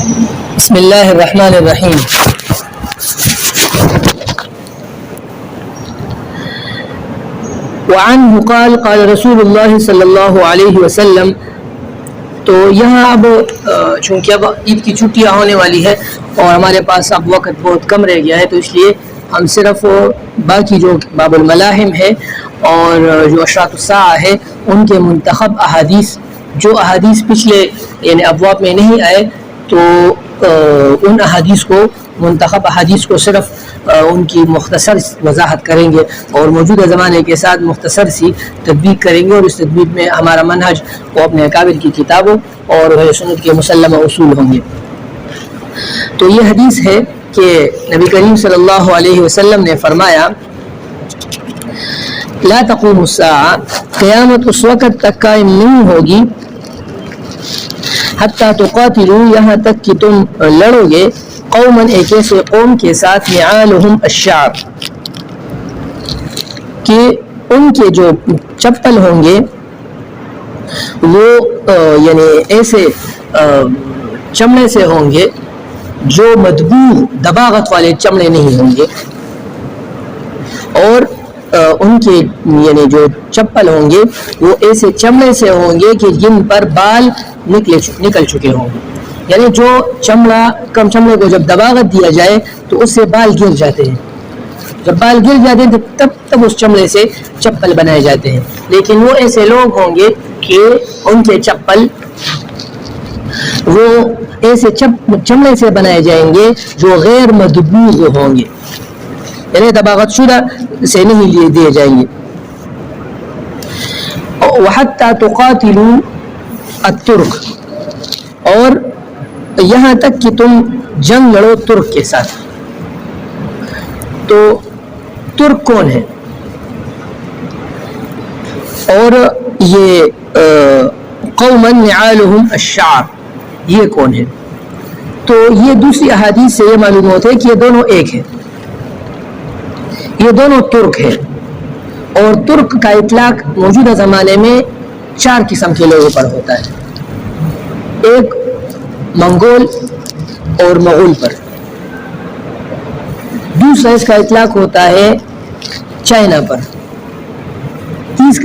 بسم اللہ الرحمن الرحیم. وعنہ قال قال رسول اللہ صلی اللہ علیہ وسلم. تو یہاں اب چونکہ اب عید کی چھٹیاں ہونے والی ہے اور ہمارے پاس اب وقت بہت کم رہ گیا ہے، تو اس لیے ہم صرف باقی جو باب الملاحم ہے اور جو اشراط الساعہ ہے ان کے منتخب احادیث، جو احادیث پچھلے یعنی ابواب میں نہیں آئے، تو ان احادیث کو منتخب احادیث کو صرف ان کی مختصر وضاحت کریں گے اور موجودہ زمانے کے ساتھ مختصر سی تطبیق کریں گے، اور اس تطبیق میں ہمارا منہج وہ اپنے اکابر کی کتابوں اور سنت کے مسلمہ اصول ہوں گے. تو یہ حدیث ہے کہ نبی کریم صلی اللہ علیہ وسلم نے فرمایا لا تقوم الساعہ، قیامت اس وقت تک قائم نہیں ہوگی، حتیٰ تقاتلوا، یہاں تک کہ تم لڑو گے، قوما ایک ایسے قوم کے ساتھ، نعالہم الشعر، کہ ان کے جو چپل ہوں گے وہ یعنی ایسے چمڑے سے ہوں گے جو مدبوغ دباغت والے چمڑے نہیں ہوں گے، اور ان کے یعنی جو چپل ہوں گے وہ ایسے چمڑے سے ہوں گے کہ جن پر بال نکل چکے ہوں گے. یعنی جو چمڑے کو جب دباغت دیا جائے تو اس سے بال گر جاتے ہیں، جب بال گر جاتے ہیں تب اس چمڑے سے چپل بنائے جاتے ہیں. لیکن وہ ایسے لوگ ہوں گے کہ ان کے چپل وہ ایسے چمڑے سے بنائے جائیں گے جو غیر مدبوغ ہوں گے، یعنی دباغت شدہ سے نہیں لیے دیے جائیں گے. وَحَتَّى تُقَاتِلُوا التُّرْكَ، اور یہاں تک کہ تم جنگ لڑو ترک کے ساتھ. تو ترک کون ہے اور یہ قوما نعالہم الشعر یہ کون ہے؟ تو یہ دوسری احادیث سے یہ معلوم ہوتا ہے کہ یہ دونوں ایک ہیں، یہ دونوں ترک ہیں. اور ترک کا اطلاق موجودہ زمانے میں 4 قسم کے لوگوں پر ہوتا ہے، ایک منگول اور مغول پر، دوسرا اس کا اطلاق ہوتا ہے چائنا پر، اس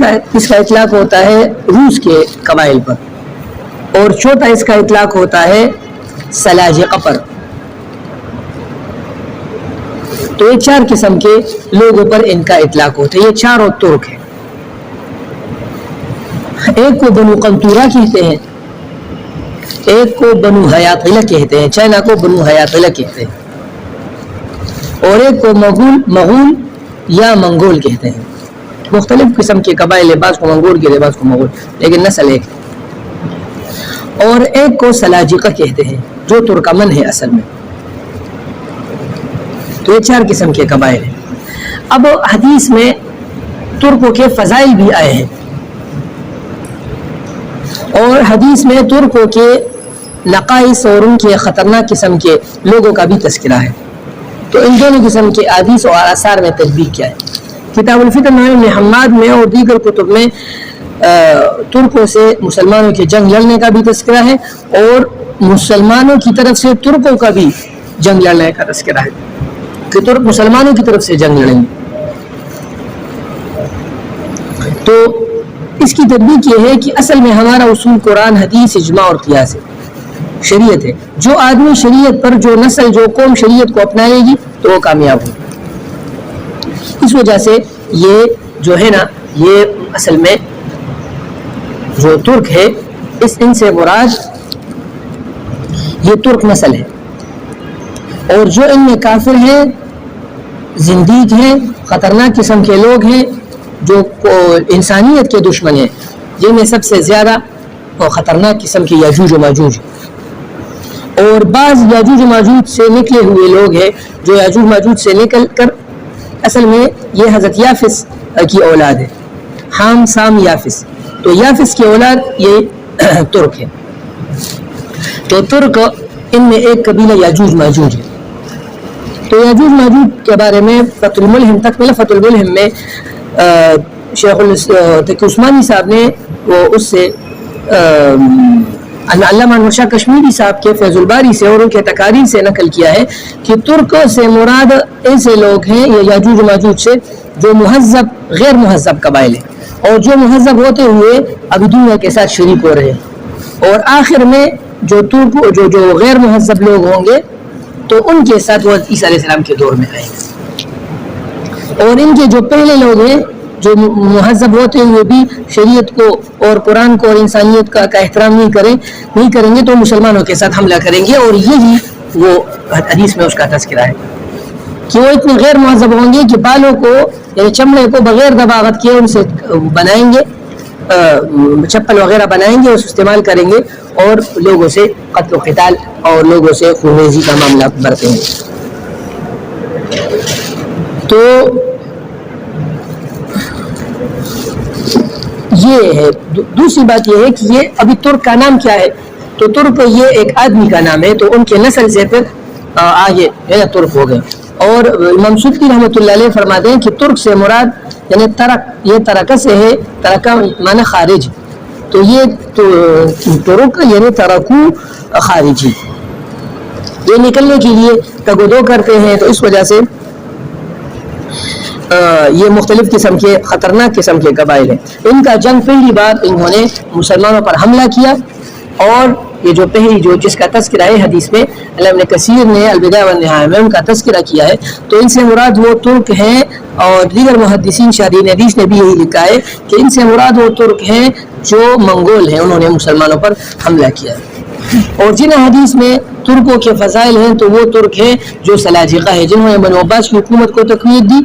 کا اطلاق ہوتا ہے روس کے قبائل پر، اور چوتھا اس کا اطلاق ہوتا ہے سلاجقہ پر. تو یہ 4 قسم کے لوگوں پر ان کا اطلاق ہوتا ہے. یہ چاروں ترک ہیں. ایک کو بنو قنطورہ کہتے ہیں، ایک کو بنو حیاطلہ کہتے ہیں، چائنا کو بنو حیاطلہ کہتے ہیں، اور ایک کو مغول یا منگول کہتے ہیں. مختلف قسم کے قبائل ہیں، بعض کو منگول کہتے ہیں، بعض کو مغول، لیکن نسل ایک. اور ایک کو سلاجقہ کہتے ہیں جو ترکمن ہے اصل میں. تو یہ 4 قسم کے قبائل ہیں. اب حدیث میں ترکوں کے فضائل بھی آئے ہیں، اور حدیث میں ترکوں کے نقائص اور ان کے خطرناک قسم کے لوگوں کا بھی تذکرہ ہے. تو ان دونوں قسم کے حدیث اور آثار میں تطبیق کیا ہے. کتاب الفتن ابن حماد میں اور دیگر کتب میں ترکوں سے مسلمانوں کے جنگ لڑنے کا بھی تذکرہ ہے، اور مسلمانوں کی طرف سے ترکوں کا بھی جنگ لڑنے کا تذکرہ ہے کہ ترک مسلمانوں کی طرف سے جنگ لڑیں گے. تو اس کی تطبیق یہ ہے کہ اصل میں ہمارا اصول قرآن، حدیث، اجماع اور قیاس ہے، شریعت ہے. جو آدمی شریعت پر، جو نسل، جو قوم شریعت کو اپنائے گی تو وہ کامیاب ہوگی. اس وجہ سے یہ جو ہے نا، یہ اصل میں جو ترک ہے ان سے مراد یہ ترک نسل ہے. اور جو ان میں کافر ہیں، زندیق ہیں، خطرناک قسم کے لوگ ہیں، جو انسانیت کے دشمن ہیں، جن میں سب سے زیادہ اور خطرناک قسم کے یاجوج و ماجوج، اور بعض یاجوج و ماجوج سے نکلے ہوئے لوگ ہیں جو یاجوج ماجوج سے نکل کر اصل میں یہ حضرت یافس کی اولاد ہے، حام سام یافس. تو یافس کی اولاد یہ ترک ہے. تو ترک ان میں ایک قبیلہ یاجوج ماجوج ہے. تو یاجوج ماجوج کے بارے میں فتح الملہم تکملہ فتح الملہم میں شیخ تقی عثمانی صاحب نے وہ اس سے علامہ انور شاہ کشمیری صاحب کے فیض الباری سے اور ان کے تقاریر سے نقل کیا ہے کہ ترک سے مراد ایسے لوگ ہیں یا یاجوج و ماجوج سے جو مہذب غیر مہذب قبائل ہیں، اور جو مہذب ہوتے ہوئے ابھی دنیا کے ساتھ شریک ہو رہے ہیں، اور آخر میں جو ترک جو غیر مہذب لوگ ہوں گے تو ان کے ساتھ وہ عیسیٰ علیہ السلام کے دور میں آئیں گے، اور ان کے جو پہلے لوگ ہیں جو مہذب ہوتے ہوئے بھی شریعت کو اور قرآن کو اور انسانیت کا احترام نہیں کریں گے تو مسلمانوں کے ساتھ حملہ کریں گے، اور یہی وہ حدیث میں اس کا تذکرہ ہے کہ وہ اتنے غیر مہذب ہوں گے کہ بالوں کو یعنی چمڑے کو بغیر دباغت کیے ان سے بنائیں گے، چپل وغیرہ بنائیں گے، اس استعمال کریں گے، اور لوگوں سے قتل و قتال اور لوگوں سے خونریزی کا معاملہ برتیں گے۔ تو یہ ہے دوسری بات یہ ہے کہ یہ ابھی ترک کا نام کیا ہے، تو ترک یہ ایک آدمی کا نام ہے، تو ان کے نسل سے پھر آگے ترک ہو گئے۔ اور امام سدی رحمۃ اللہ علیہ فرماتے ہیں کہ ترک سے مراد یعنی ترک، یہ ترک سے ہے، ترک معنی خارج، تو یہ ترک یعنی ترکو خارجی، یہ نکلنے کے لیے تگودو کرتے ہیں، تو اس وجہ سے یہ مختلف قسم کے خطرناک قسم کے قبائل ہیں۔ ان کا جنگ پہلی بار انہوں نے مسلمانوں پر حملہ کیا، اور یہ جو پہلی جس کا تذکرہ ہے حدیث میں علامہ ابن کثیر نے البدایہ والنہایہ میں ان کا تذکرہ کیا ہے، تو ان سے مراد وہ ترک ہیں، اور دیگر محدثین شارحین حدیث نے بھی یہی لکھا ہے کہ ان سے مراد وہ ترک ہیں جو منگول ہیں، انہوں نے مسلمانوں پر حملہ کیا ہے۔ اور جن حدیث میں ترکوں کے فضائل ہیں تو وہ ترک ہیں جو سلاجقہ ہیں، جنہوں نے بنو عباس کی حکومت کو تقویت دی،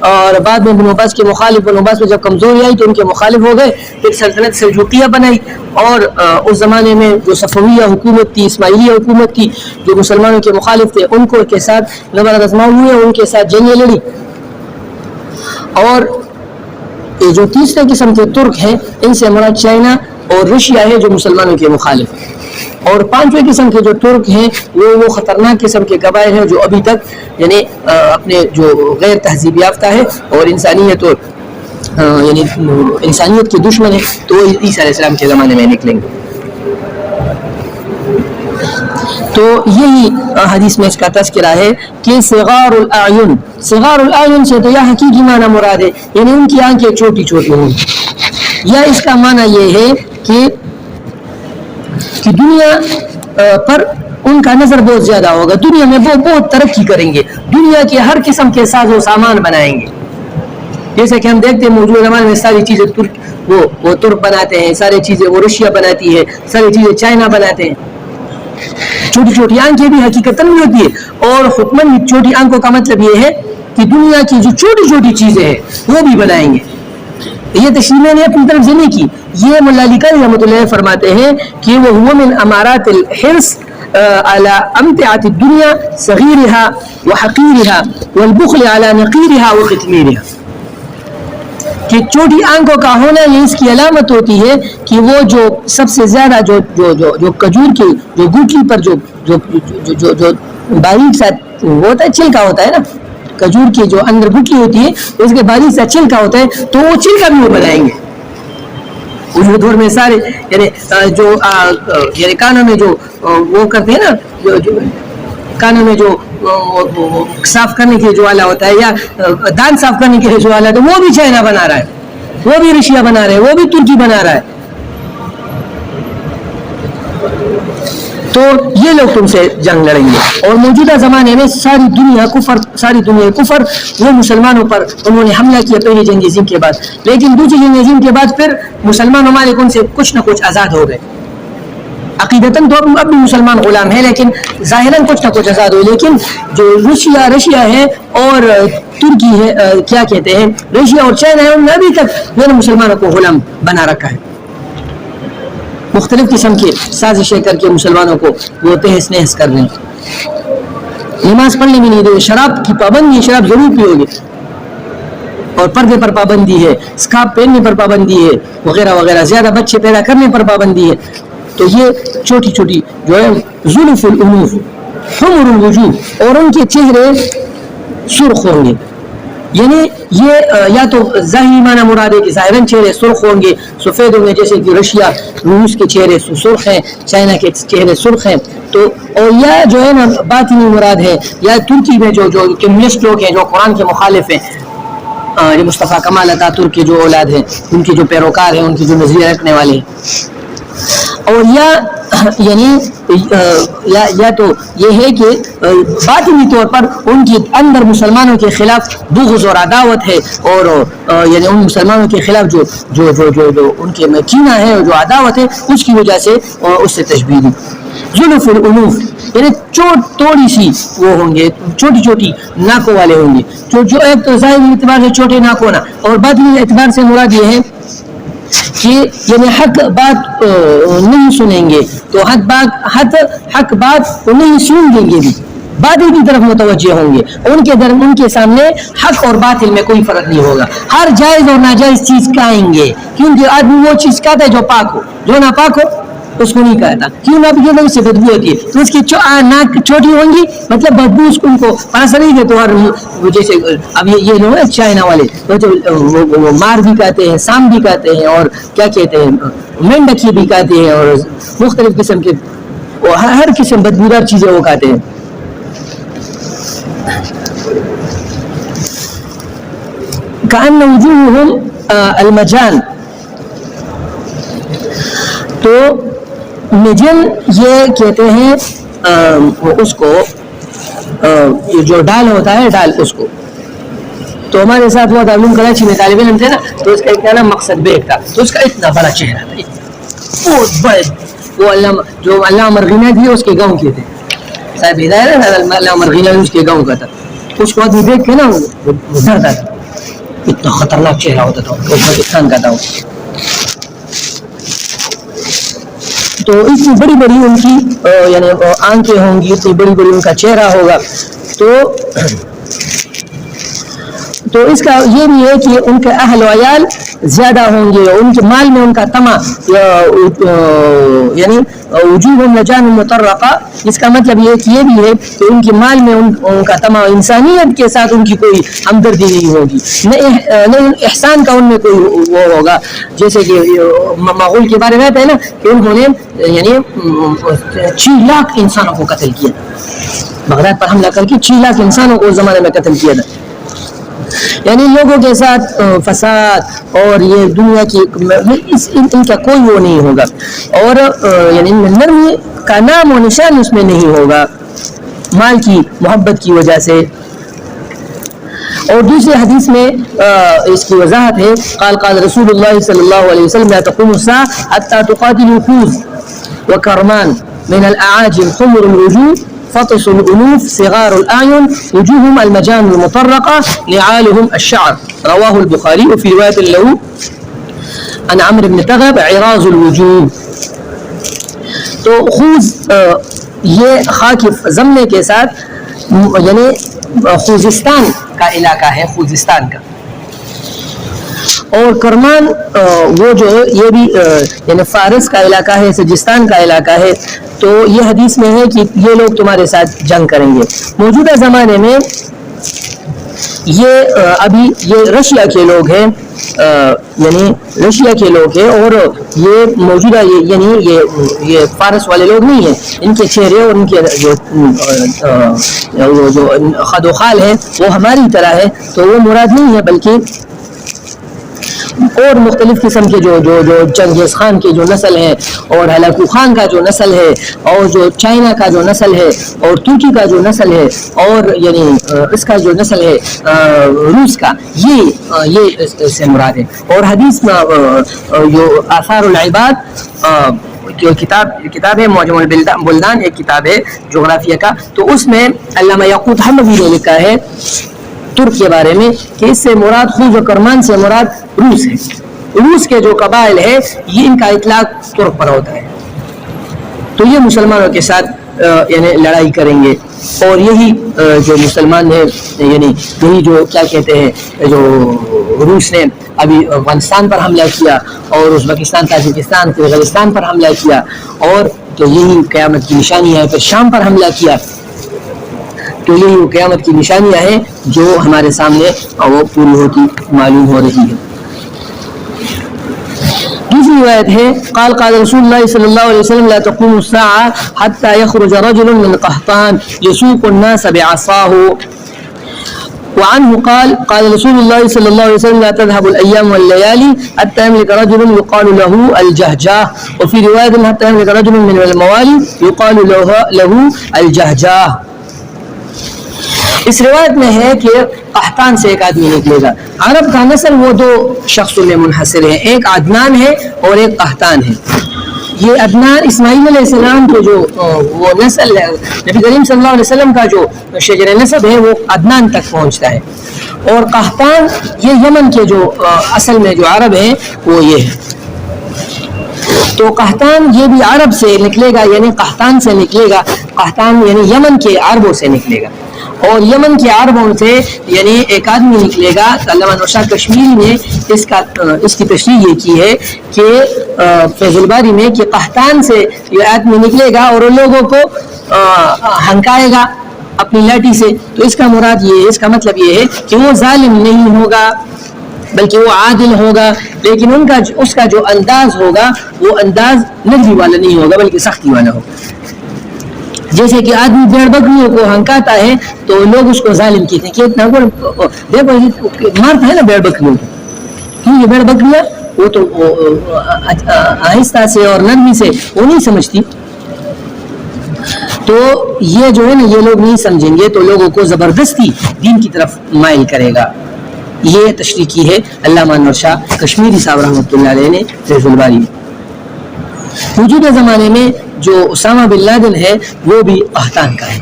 اور بعد میں بنو عباس کے مخالف، بنو عباس میں جب کمزوری آئی تو ان کے مخالف ہو گئے، پھر سلطنت سلجوقیہ بنائی، اور اس زمانے میں جو صفویہ حکومت تھی، اسماعیلیہ حکومت تھی، جو مسلمانوں کے مخالف تھے، ان کو کے ساتھ نبرد آزماؤ ہوئے، ان کے ساتھ جنگیں لڑی۔ اور یہ جو تیسرے قسم کے ترک ہیں ان سے مراد چائنا اور رشیا ہے جو مسلمانوں کے مخالف ہیں، اور پانچویں قسم کے جو ترک ہیں وہ خطرناک قسم کے قبائل ہیں جو ابھی تک یعنی اپنے جو غیر تہذیب یافتہ ہے اور انسانیت اور یعنی انسانیت کے دشمن ہیں، تو وہ عیسیٰ علیہ السلام کے زمانے میں نکلیں گے۔ تو یہی حدیث میں اس کا تذکرہ ہے کہ صغار الاعین، صغار الاعین سے تو یہ حقیقی معنی مراد ہے یعنی ان کی آنکھیں چھوٹی چھوٹی ہوں، یا اس کا معنی یہ ہے کہ دنیا پر ان کا نظر بہت زیادہ ہوگا، دنیا میں وہ بہت ترقی کریں گے، دنیا کے ہر قسم کے ساز و سامان بنائیں گے، جیسے کہ ہم دیکھتے ہیں موجودہ زمانے میں ساری چیزیں وہ ترک بناتے ہیں، ساری چیزیں وہ رشیا بناتی ہے، ساری چیزیں چائنا بناتے ہیں۔ چھوٹی چھوٹی آنکھیں بھی حقیقتاً بھی ہوتی ہے، اور حکمن چھوٹی آنکھوں کا مطلب یہ ہے کہ دنیا کی جو چھوٹی چھوٹی چیزیں ہیں وہ بھی بنائیں گے۔ یہ تشریح میں نے اپنی طرف سے نہیں کی، یہ مولا علی قاری رحمۃ اللہ فرماتے ہیں کہ وہ هو من امارات الحرص على امتعة الدنيا صغيرها وحقيرها والبخل على نقيرها وختميرها، کہ چھوٹی آنکھوں کا ہونا یہ اس کی علامت ہوتی ہے کہ وہ جو سب سے زیادہ جو کھجور کی جو گوٹلی پر جو باریک سا ہوتا ہے، چھلکا ہوتا ہے نا، کھجور کی جو اندر گٹلی ہوتی ہے اس کے باریک سا چھلکا ہوتا ہے، تو وہ چھلکا بھی وہ بنائیں گے اس دور میں سارے یعنی جو یعنی کانوں میں جو وہ کرتے ہیں نا، جو کانوں میں جو صاف کرنے کے جو آلہ ہوتا ہے یا دان صاف کرنے کے جو آلہ ہے، وہ بھی چائنا بنا رہا ہے، وہ بھی رشیا بنا رہا ہے، وہ بھی ترکی بنا رہا ہے۔ تو یہ لوگ تم سے جنگ لڑیں گے، اور موجودہ زمانے میں ساری دنیا کفر وہ مسلمانوں پر انہوں نے حملہ کیا پہلی جنگ عظیم کے بعد، لیکن دوسری جنگ عظیم کے بعد پھر مسلمان ممالک ان سے کچھ نہ کچھ آزاد ہو گئے، عقیدتاً تو اب بھی مسلمان غلام ہیں لیکن ظاہراً کچھ نہ کچھ آزاد ہوئے، لیکن جو رشیا ہے اور ترکی ہے کیا کہتے ہیں رشیا اور چائنا ہے، انہوں نے ابھی تک میں نے مسلمانوں کو غلام بنا رکھا ہے، مختلف قسم کے سازشیں کر کے مسلمانوں کو وہ تہس نہس کر رہے ہیں۔ نماز پڑھنے بھی نہیں دے، شراب کی پابندی، شراب ضرور پیو گے، اور پردے پر پابندی ہے، اسکارف پہننے پر پابندی ہے، وغیرہ وغیرہ، زیادہ بچے پیدا کرنے پر پابندی ہے۔ تو یہ چھوٹی چھوٹی جو ہے زلف الانوف حمر الوجوہ، اور ان کے چہرے سرخ ہوں گے، یعنی یہ یا تو ظاہری معنی مراد ہے کہ ظاہراً چہرے سرخ ہوں گے، سفید ہوں گے، جیسے کہ رشیا روس کے چہرے سرخ ہیں، چائنا کے چہرے سرخ ہیں، تو اور یا جو ہے نا باطنی مراد ہے، یا ترکی میں جو کمیونسٹ لوگ ہیں جو قرآن کے مخالف ہیں، یہ مصطفیٰ کمال عطا ترک کے جو اولاد ہیں، ان کے جو پیروکار ہیں، ان کے جو نظریہ رکھنے والے ہیں، اور یا یعنی یا تو یہ ہے کہ باطنی طور پر ان کے اندر مسلمانوں کے خلاف بغض اور عداوت ہے، اور یعنی ان مسلمانوں کے خلاف جو جو جو جو, جو ان کے کینہ ہے اور جو عداوت ہے، اس کی وجہ سے اس سے تشبیہ دی۔ ظلف الانوف یعنی توڑی سی وہ ہوں گے، چھوٹی چھوٹی ناکوں والے ہوں گے، جو ایک تو ظاہری اعتبار سے چھوٹے ناکوں نہ، اور باطنی اعتبار سے مراد یہ ہے کہ یعنی حق بات نہیں سنیں گے، تو حق بات نہیں سنیں گے بھی، باطل کی طرف متوجہ ہوں گے، ان کے سامنے حق اور باطل میں کوئی فرق نہیں ہوگا، ہر جائز اور ناجائز چیز کھائیں گے، کیونکہ آدمی وہ چیز کھاتا ہے جو پاک ہو، جو ناپاک ہو اس کو نہیں کہتا، کیوں نہ بھی اس سے بدبو ہوتی ہے، تو اس کی ناک چھوٹی ہوں گی، مطلب بدبو اس کو ان کو پاسا نہیں دے، تو ہر جیسے اب یہ لوگ ہیں چائنا والے وہ مار بھی کہتے ہیں، سام بھی کہتے ہیں، اور کیا کہتے ہیں مینڈکی بھی کہتے ہیں، اور مختلف قسم کے ہر قسم بدبودار چیزیں وہ کہتے ہیں۔ کأن وجوہہم المجان، تو مجن یہ کہتے ہیں اس کو جو ڈال ہوتا ہے، ڈال اس کو، تو ہمارے ساتھ وہ دارالعلوم کراچی میں طالب علم تھے نا، تو اس کا ایک نام مقصد بیگ تھا، تو اس کا اتنا بڑا چہرہ تھا، بہت بڑے، وہ علامہ مرغینہ تھی اس کے گاؤں کے تھے، صاحب ہدایت علامہ مرغینہ اس کے گاؤں کا تھا، اس کو آدمی دیکھ کے نا وہ ڈرتا تھا، اتنا خطرناک چہرہ ہوتا تھا، پاکستان کا تھا وہ، تو اتنی بڑی بڑی ان کی یعنی آنکھیں ہوں گی، اتنی بڑی بڑی ان کا چہرہ ہوگا، تو اس کا یہ بھی ہے کہ ان کے اہل و عیال زیادہ ہوں گے، ان کے مال میں ان کا طمع، یعنی وجوہ لجان مطرقہ، اس کا مطلب یہ کہ یہ بھی ہے کہ ان کے مال میں ان کا طمع، انسانیت کے ساتھ ان کی کوئی ہمدردی نہیں ہوگی، نہیں احسان کا ان میں کوئی وہ ہوگا، جیسے کہ مغول کے بارے میں آتا ہے نا کہ انہوں نے یعنی 6 لاکھ انسانوں کو قتل کیا تھا، بغداد پر حملہ کر کے 6 لاکھ انسانوں کو اس زمانے میں قتل کیا تھا، یعنی لوگوں کے ساتھ فساد اور یہ دنیا کی ان کا کوئی وہ نہیں ہوگا، اور یعنی نرمی کا نام و نشان اس میں نہیں ہوگا مال کی محبت کی وجہ سے۔ اور دوسری حدیث میں اس کی وضاحت ہے، قال رسول اللہ صلی اللہ علیہ وسلم لا تقوم الساعة حتى تقاتل وفوز وكرمان من الأعاجم حمر الوجوه فطس الأنوف صغار الأعين وجوههم المجان المطرقة نعالهم الشعر، رواه البخاري، وفي رواية له عن عمرو بن تغب عراض الوجوه۔ تو خوز یہ خاک ضمنے کے ساتھ یعنی خوزستان کا علاقہ ہے، خوزستان کا، اور کرمان وہ جو ہے یہ بھی یعنی فارس کا علاقہ ہے، سجستان کا علاقہ ہے، تو یہ حدیث میں ہے کہ یہ لوگ تمہارے ساتھ جنگ کریں گے۔ موجودہ زمانے میں یہ ابھی یہ رشیا کے لوگ ہیں، یعنی رشیا کے لوگ ہیں، اور یہ موجودہ یعنی یہ فارس والے لوگ نہیں ہیں، ان کے چہرے اور ان کے جو خد و خال ہے وہ ہماری طرح ہے، تو وہ مراد نہیں ہے، بلکہ اور مختلف قسم کے جو چنگیز خان کی جو نسل ہے، اور ہلاکو خان کا جو نسل ہے، اور جو چائنا کا جو نسل ہے، اور ترکی کا جو نسل ہے، اور یعنی اس کا جو نسل ہے روس کا، یہ اس سے مراد ہے۔ اور حدیث میں جو آثار العباد جو کتاب ہے معجم البلدان، ایک کتاب ہے جغرافیہ کا، تو اس میں علامہ یاقوت حموی نے لکھا ہے ترک کے بارے میں کہ اس سے مراد خوز و کرمان سے مراد روس ہے، روس کے جو قبائل ہے یہ ان کا اطلاق ترک پر ہوتا ہے، تو یہ مسلمانوں کے ساتھ یعنی لڑائی کریں گے، اور یہی جو مسلمان ہے یعنی یہی جو کیا کہتے ہیں جو روس نے ابھی افغانستان پر حملہ کیا، اور ازبکستان، تاجکستان، قرغیزستان پر حملہ کیا، اور تو یہی قیامت کی نشانی ہے، پھر شام پر حملہ کیا، تو یہی وہ قیامت کی نشانیاں ہیں جو ہمارے سامنے وہ پوری ہوتی معلوم ہو رہی ہے. دوسری روایت ہے قال قال رسول اللہ صلی اللہ علیہ وسلم لا تقوم الساعة حتى يخرج رجل من قحطان يسوق الناس بعصاه. وعنه قال قال رسول الله صلى الله عليه وسلم لا تذهب الأيام والليالي حتى يملك رجل يقال له الجهجاه. وفي رواية حتى يملك رجل من الموالي يقال له الجهجاه. اس روایت میں ہے کہ قحطان سے ایک آدمی نکلے گا. عرب کا نسل وہ دو شخصوں میں منحصر ہے, ایک عدنان ہے اور ایک قحطان ہے. یہ عدنان اسماعیل علیہ السلام کے جو وہ نسل ہے, نبی کریم صلی اللہ علیہ وسلم کا جو شجر نسب ہے وہ عدنان تک پہنچتا ہے. اور قحطان یہ یمن کے جو اصل میں جو عرب ہیں وہ یہ ہے. تو قحطان یہ بھی عرب سے نکلے گا, یعنی قحطان سے نکلے گا. قحطان یعنی یمن کے عربوں سے نکلے گا, اور یمن کے عربوں سے یعنی ایک آدمی نکلے گا. علامہ نور شاہ کشمیری نے اس کی تشریح یہ کی ہے کہ فیض الباری میں کہ قحطان سے یہ آدمی نکلے گا اور ان لوگوں کو ہنکائے گا اپنی لاٹھی سے. تو اس کا مراد یہ ہے, اس کا مطلب یہ ہے کہ وہ ظالم نہیں ہوگا بلکہ وہ عادل ہوگا, لیکن اس کا جو انداز ہوگا وہ انداز نرمی والا نہیں ہوگا بلکہ سختی والا ہوگا. جیسے کہ آدمی بیڑ بکریوں کو ہنکاتا ہے تو لوگ اس کو ظالم کہتے ہیں کہ اتنا دیکھو مارتا ہے نا بیڑ بکریوں کو, کیوں یہ بیڑ بکریاں وہ تو آہستہ سے اور نرمی سے وہ نہیں سمجھتی. تو یہ جو ہے نا یہ لوگ نہیں سمجھیں گے تو لوگوں کو زبردستی دین کی طرف مائل کرے گا. یہ تشریح کی ہے علامہ انور شاہ کشمیری صاحب رحمۃ اللہ علیہ نے فیض الباری میں. موجودہ زمانے میں جو اسامہ بن لادن ہے وہ بھی قحطان کا ہے,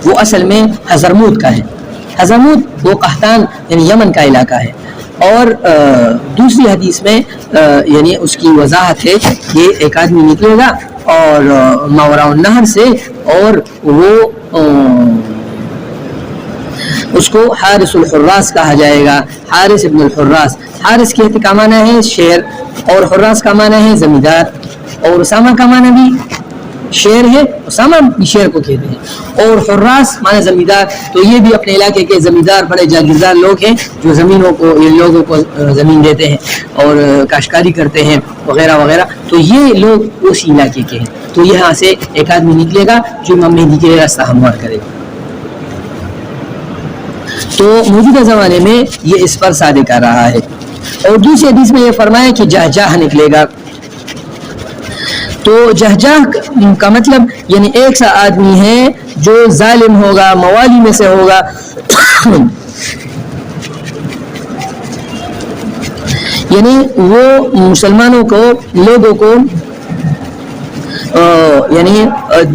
وہ اصل میں حضرموت کا ہے. حضرموت وہ قحطان یعنی یمن کا علاقہ ہے. اور دوسری حدیث میں یعنی اس کی وضاحت ہے کہ ایک آدمی نکلے گا اور ماوراء النہر سے, اور وہ اس کو حارث الحراس کہا جائے گا. حارث ابن الحراس, حارث کہتے کا معنی ہے شیر اور حراس کا معنی ہے زمیندار, اور اسامہ کا معنی بھی شیر ہے, اسامہ بھی شیر کو کہتے ہیں, اور حراس معنی زمیندار. تو یہ بھی اپنے علاقے کے زمیندار بڑے جاگیردار لوگ ہیں جو زمینوں کو ان لوگوں کو زمین دیتے ہیں اور کاشتکاری کرتے ہیں وغیرہ وغیرہ. تو یہ لوگ اسی علاقے کے ہیں. تو یہاں سے ایک آدمی نکلے گا جو امام مہدی کے راستہ ہموار کرے گا. تو موجودہ زمانے میں یہ اس پر صادق آ رہا ہے. اور دوسری حدیث میں یہ فرمایا کہ جہجاہ نکلے گا. تو جہجاہ کا مطلب یعنی ایک سا آدمی ہے جو ظالم ہوگا, موالی میں سے ہوگا, یعنی وہ مسلمانوں کو لوگوں کو یعنی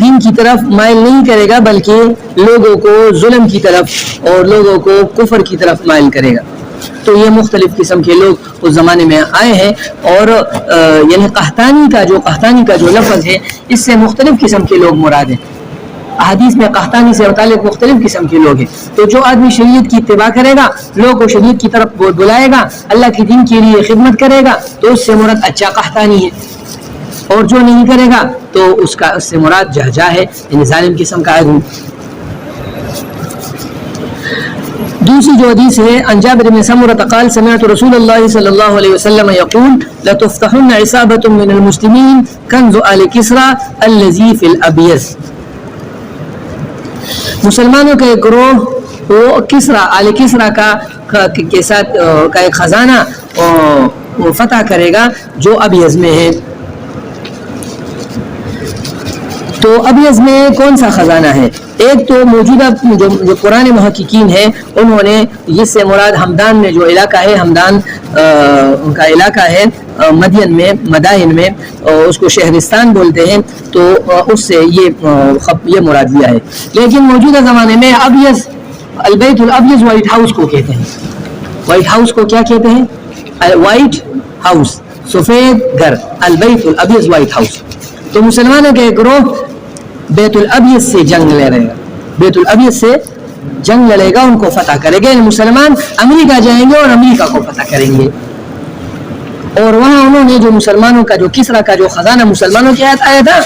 دین کی طرف مائل نہیں کرے گا بلکہ لوگوں کو ظلم کی طرف اور لوگوں کو کفر کی طرف مائل کرے گا. تو یہ مختلف قسم کے لوگ اس زمانے میں آئے ہیں. اور یعنی قحطانی کا جو لفظ ہے اس سے مختلف قسم کے لوگ مراد ہیں. احادیث میں قحطانی سے متعلق مختلف قسم کے لوگ ہیں. تو جو آدمی شریعت کی اتباع کرے گا, لوگوں کو شریعت کی طرف بلائے گا, اللہ کے دین کے لیے خدمت کرے گا, تو اس سے مراد اچھا قحطانی ہے. اور جو نہیں کرے گا تو اس سے مراد جہجاہ ہے, یعنی ظالم قسم کا آدمی. دوسری جو حدیث ہے عن جابر بن سمرة قال سمعت رسول الله صلى الله عليه وسلم يقول لتفتحن عصابة من المسلمين كنز آل كسرى الذي في الأبيض. مسلمانوں کا ایک گروہ وہ کسرا آل کسرا کے ساتھ کا ایک خزانہ فتح کرے گا جو ابیض میں ہے. تو ابیض میں کون سا خزانہ ہے؟ ایک تو موجودہ جو قرآن محققین ہیں انہوں نے اس سے مراد ہمدان میں جو علاقہ ہے, ہمدان ان کا علاقہ ہے مدین میں, مدائن میں, اس کو شہرستان بولتے ہیں. تو اس سے یہ مراد لیا ہے. لیکن موجودہ زمانے میں ابیض, البیت الابیض وائٹ ہاؤس کو کہتے ہیں. وائٹ ہاؤس کو کیا کہتے ہیں؟ وائٹ ہاؤس, سفید گھر, البیت الابیض وائٹ ہاؤس. تو مسلمانوں کے گروہ بیت الابیض سے جنگ لے رہے گا, بیت الابیض سے جنگ لڑے گا, ان کو فتح کرے گا. مسلمان امریکہ جائیں گے اور امریکہ کو فتح کریں گے. اور وہاں انہوں نے جو مسلمانوں کا جو کسرا کا جو خزانہ مسلمانوں کے ہاتھ آیا تھا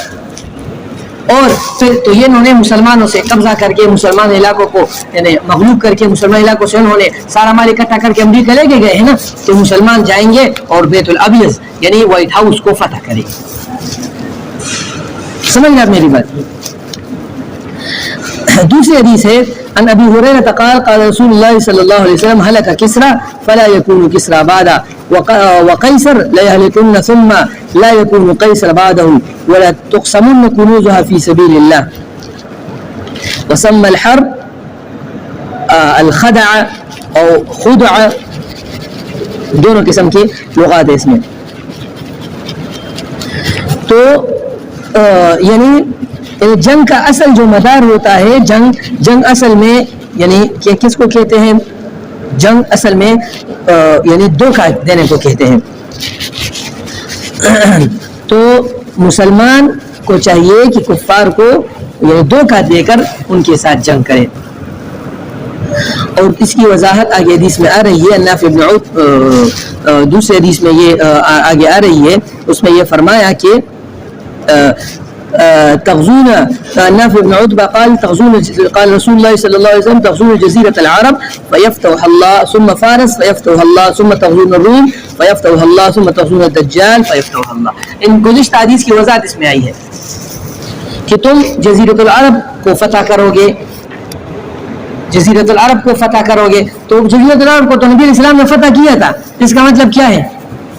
اور پھر تو یہ انہوں نے مسلمانوں سے قبضہ کر کے مسلمان علاقوں کو یعنی مغلوب کر کے مسلمان علاقوں سے انہوں نے سارا مال اکٹھا کر کے امریکہ لے کے گئے ہیں نا. تو مسلمان جائیں گے اور بیت الابیض یعنی وائٹ ہاؤس کو فتح کریں گے. سمجھ گئے آپ میری بات؟ دوسری حدیث ہے عن ابی ہریرہ قال قال رسول اللہ صلی اللہ علیہ وسلم هلك كسرى فلا يكون كسرى بعده وقيصر لا يهلكن ثم لا يكون قيصر بعده ولا تقسمن كنوزها في سبيل الله. وسمى الحرب الخدع او خدع دونوں قسم کے لغات ہیں اس میں. تو یعنی جنگ کا اصل جو مدار ہوتا ہے جنگ اصل میں یعنی کہ کس کو کہتے ہیں؟ جنگ اصل میں یعنی دھوکہ دینے کو کہتے ہیں. تو مسلمان کو چاہیے کہ کفار کو یعنی دھوکہ دے کر ان کے ساتھ جنگ کرے. اور اس کی وضاحت آگے حدیث میں آ رہی ہے. نافع بن عوف دوسرے حدیث میں یہ آگے آ رہی ہے, اس میں یہ فرمایا کہ تغزون نافع بن عتبہ قال تغزون قال رسول الله صلى الله عليه وسلم تغزون جزيرة العرب فيفتح الله ثم فارس فيفتح الله ثم تغزون الروم فيفتح الله ثم تغزون الدجال فيفتح الله. ان گزشتہ حدیث کی وضاحت اس میں آئی ہے کہ تم جزیرۃ العرب کو فتح کرو گے, جزیرۃ العرب کو فتح کرو گے. تو جزیرۃ العرب کو تو نبی علیہ السلام نے فتح کیا تھا. اس کا مطلب کیا ہے؟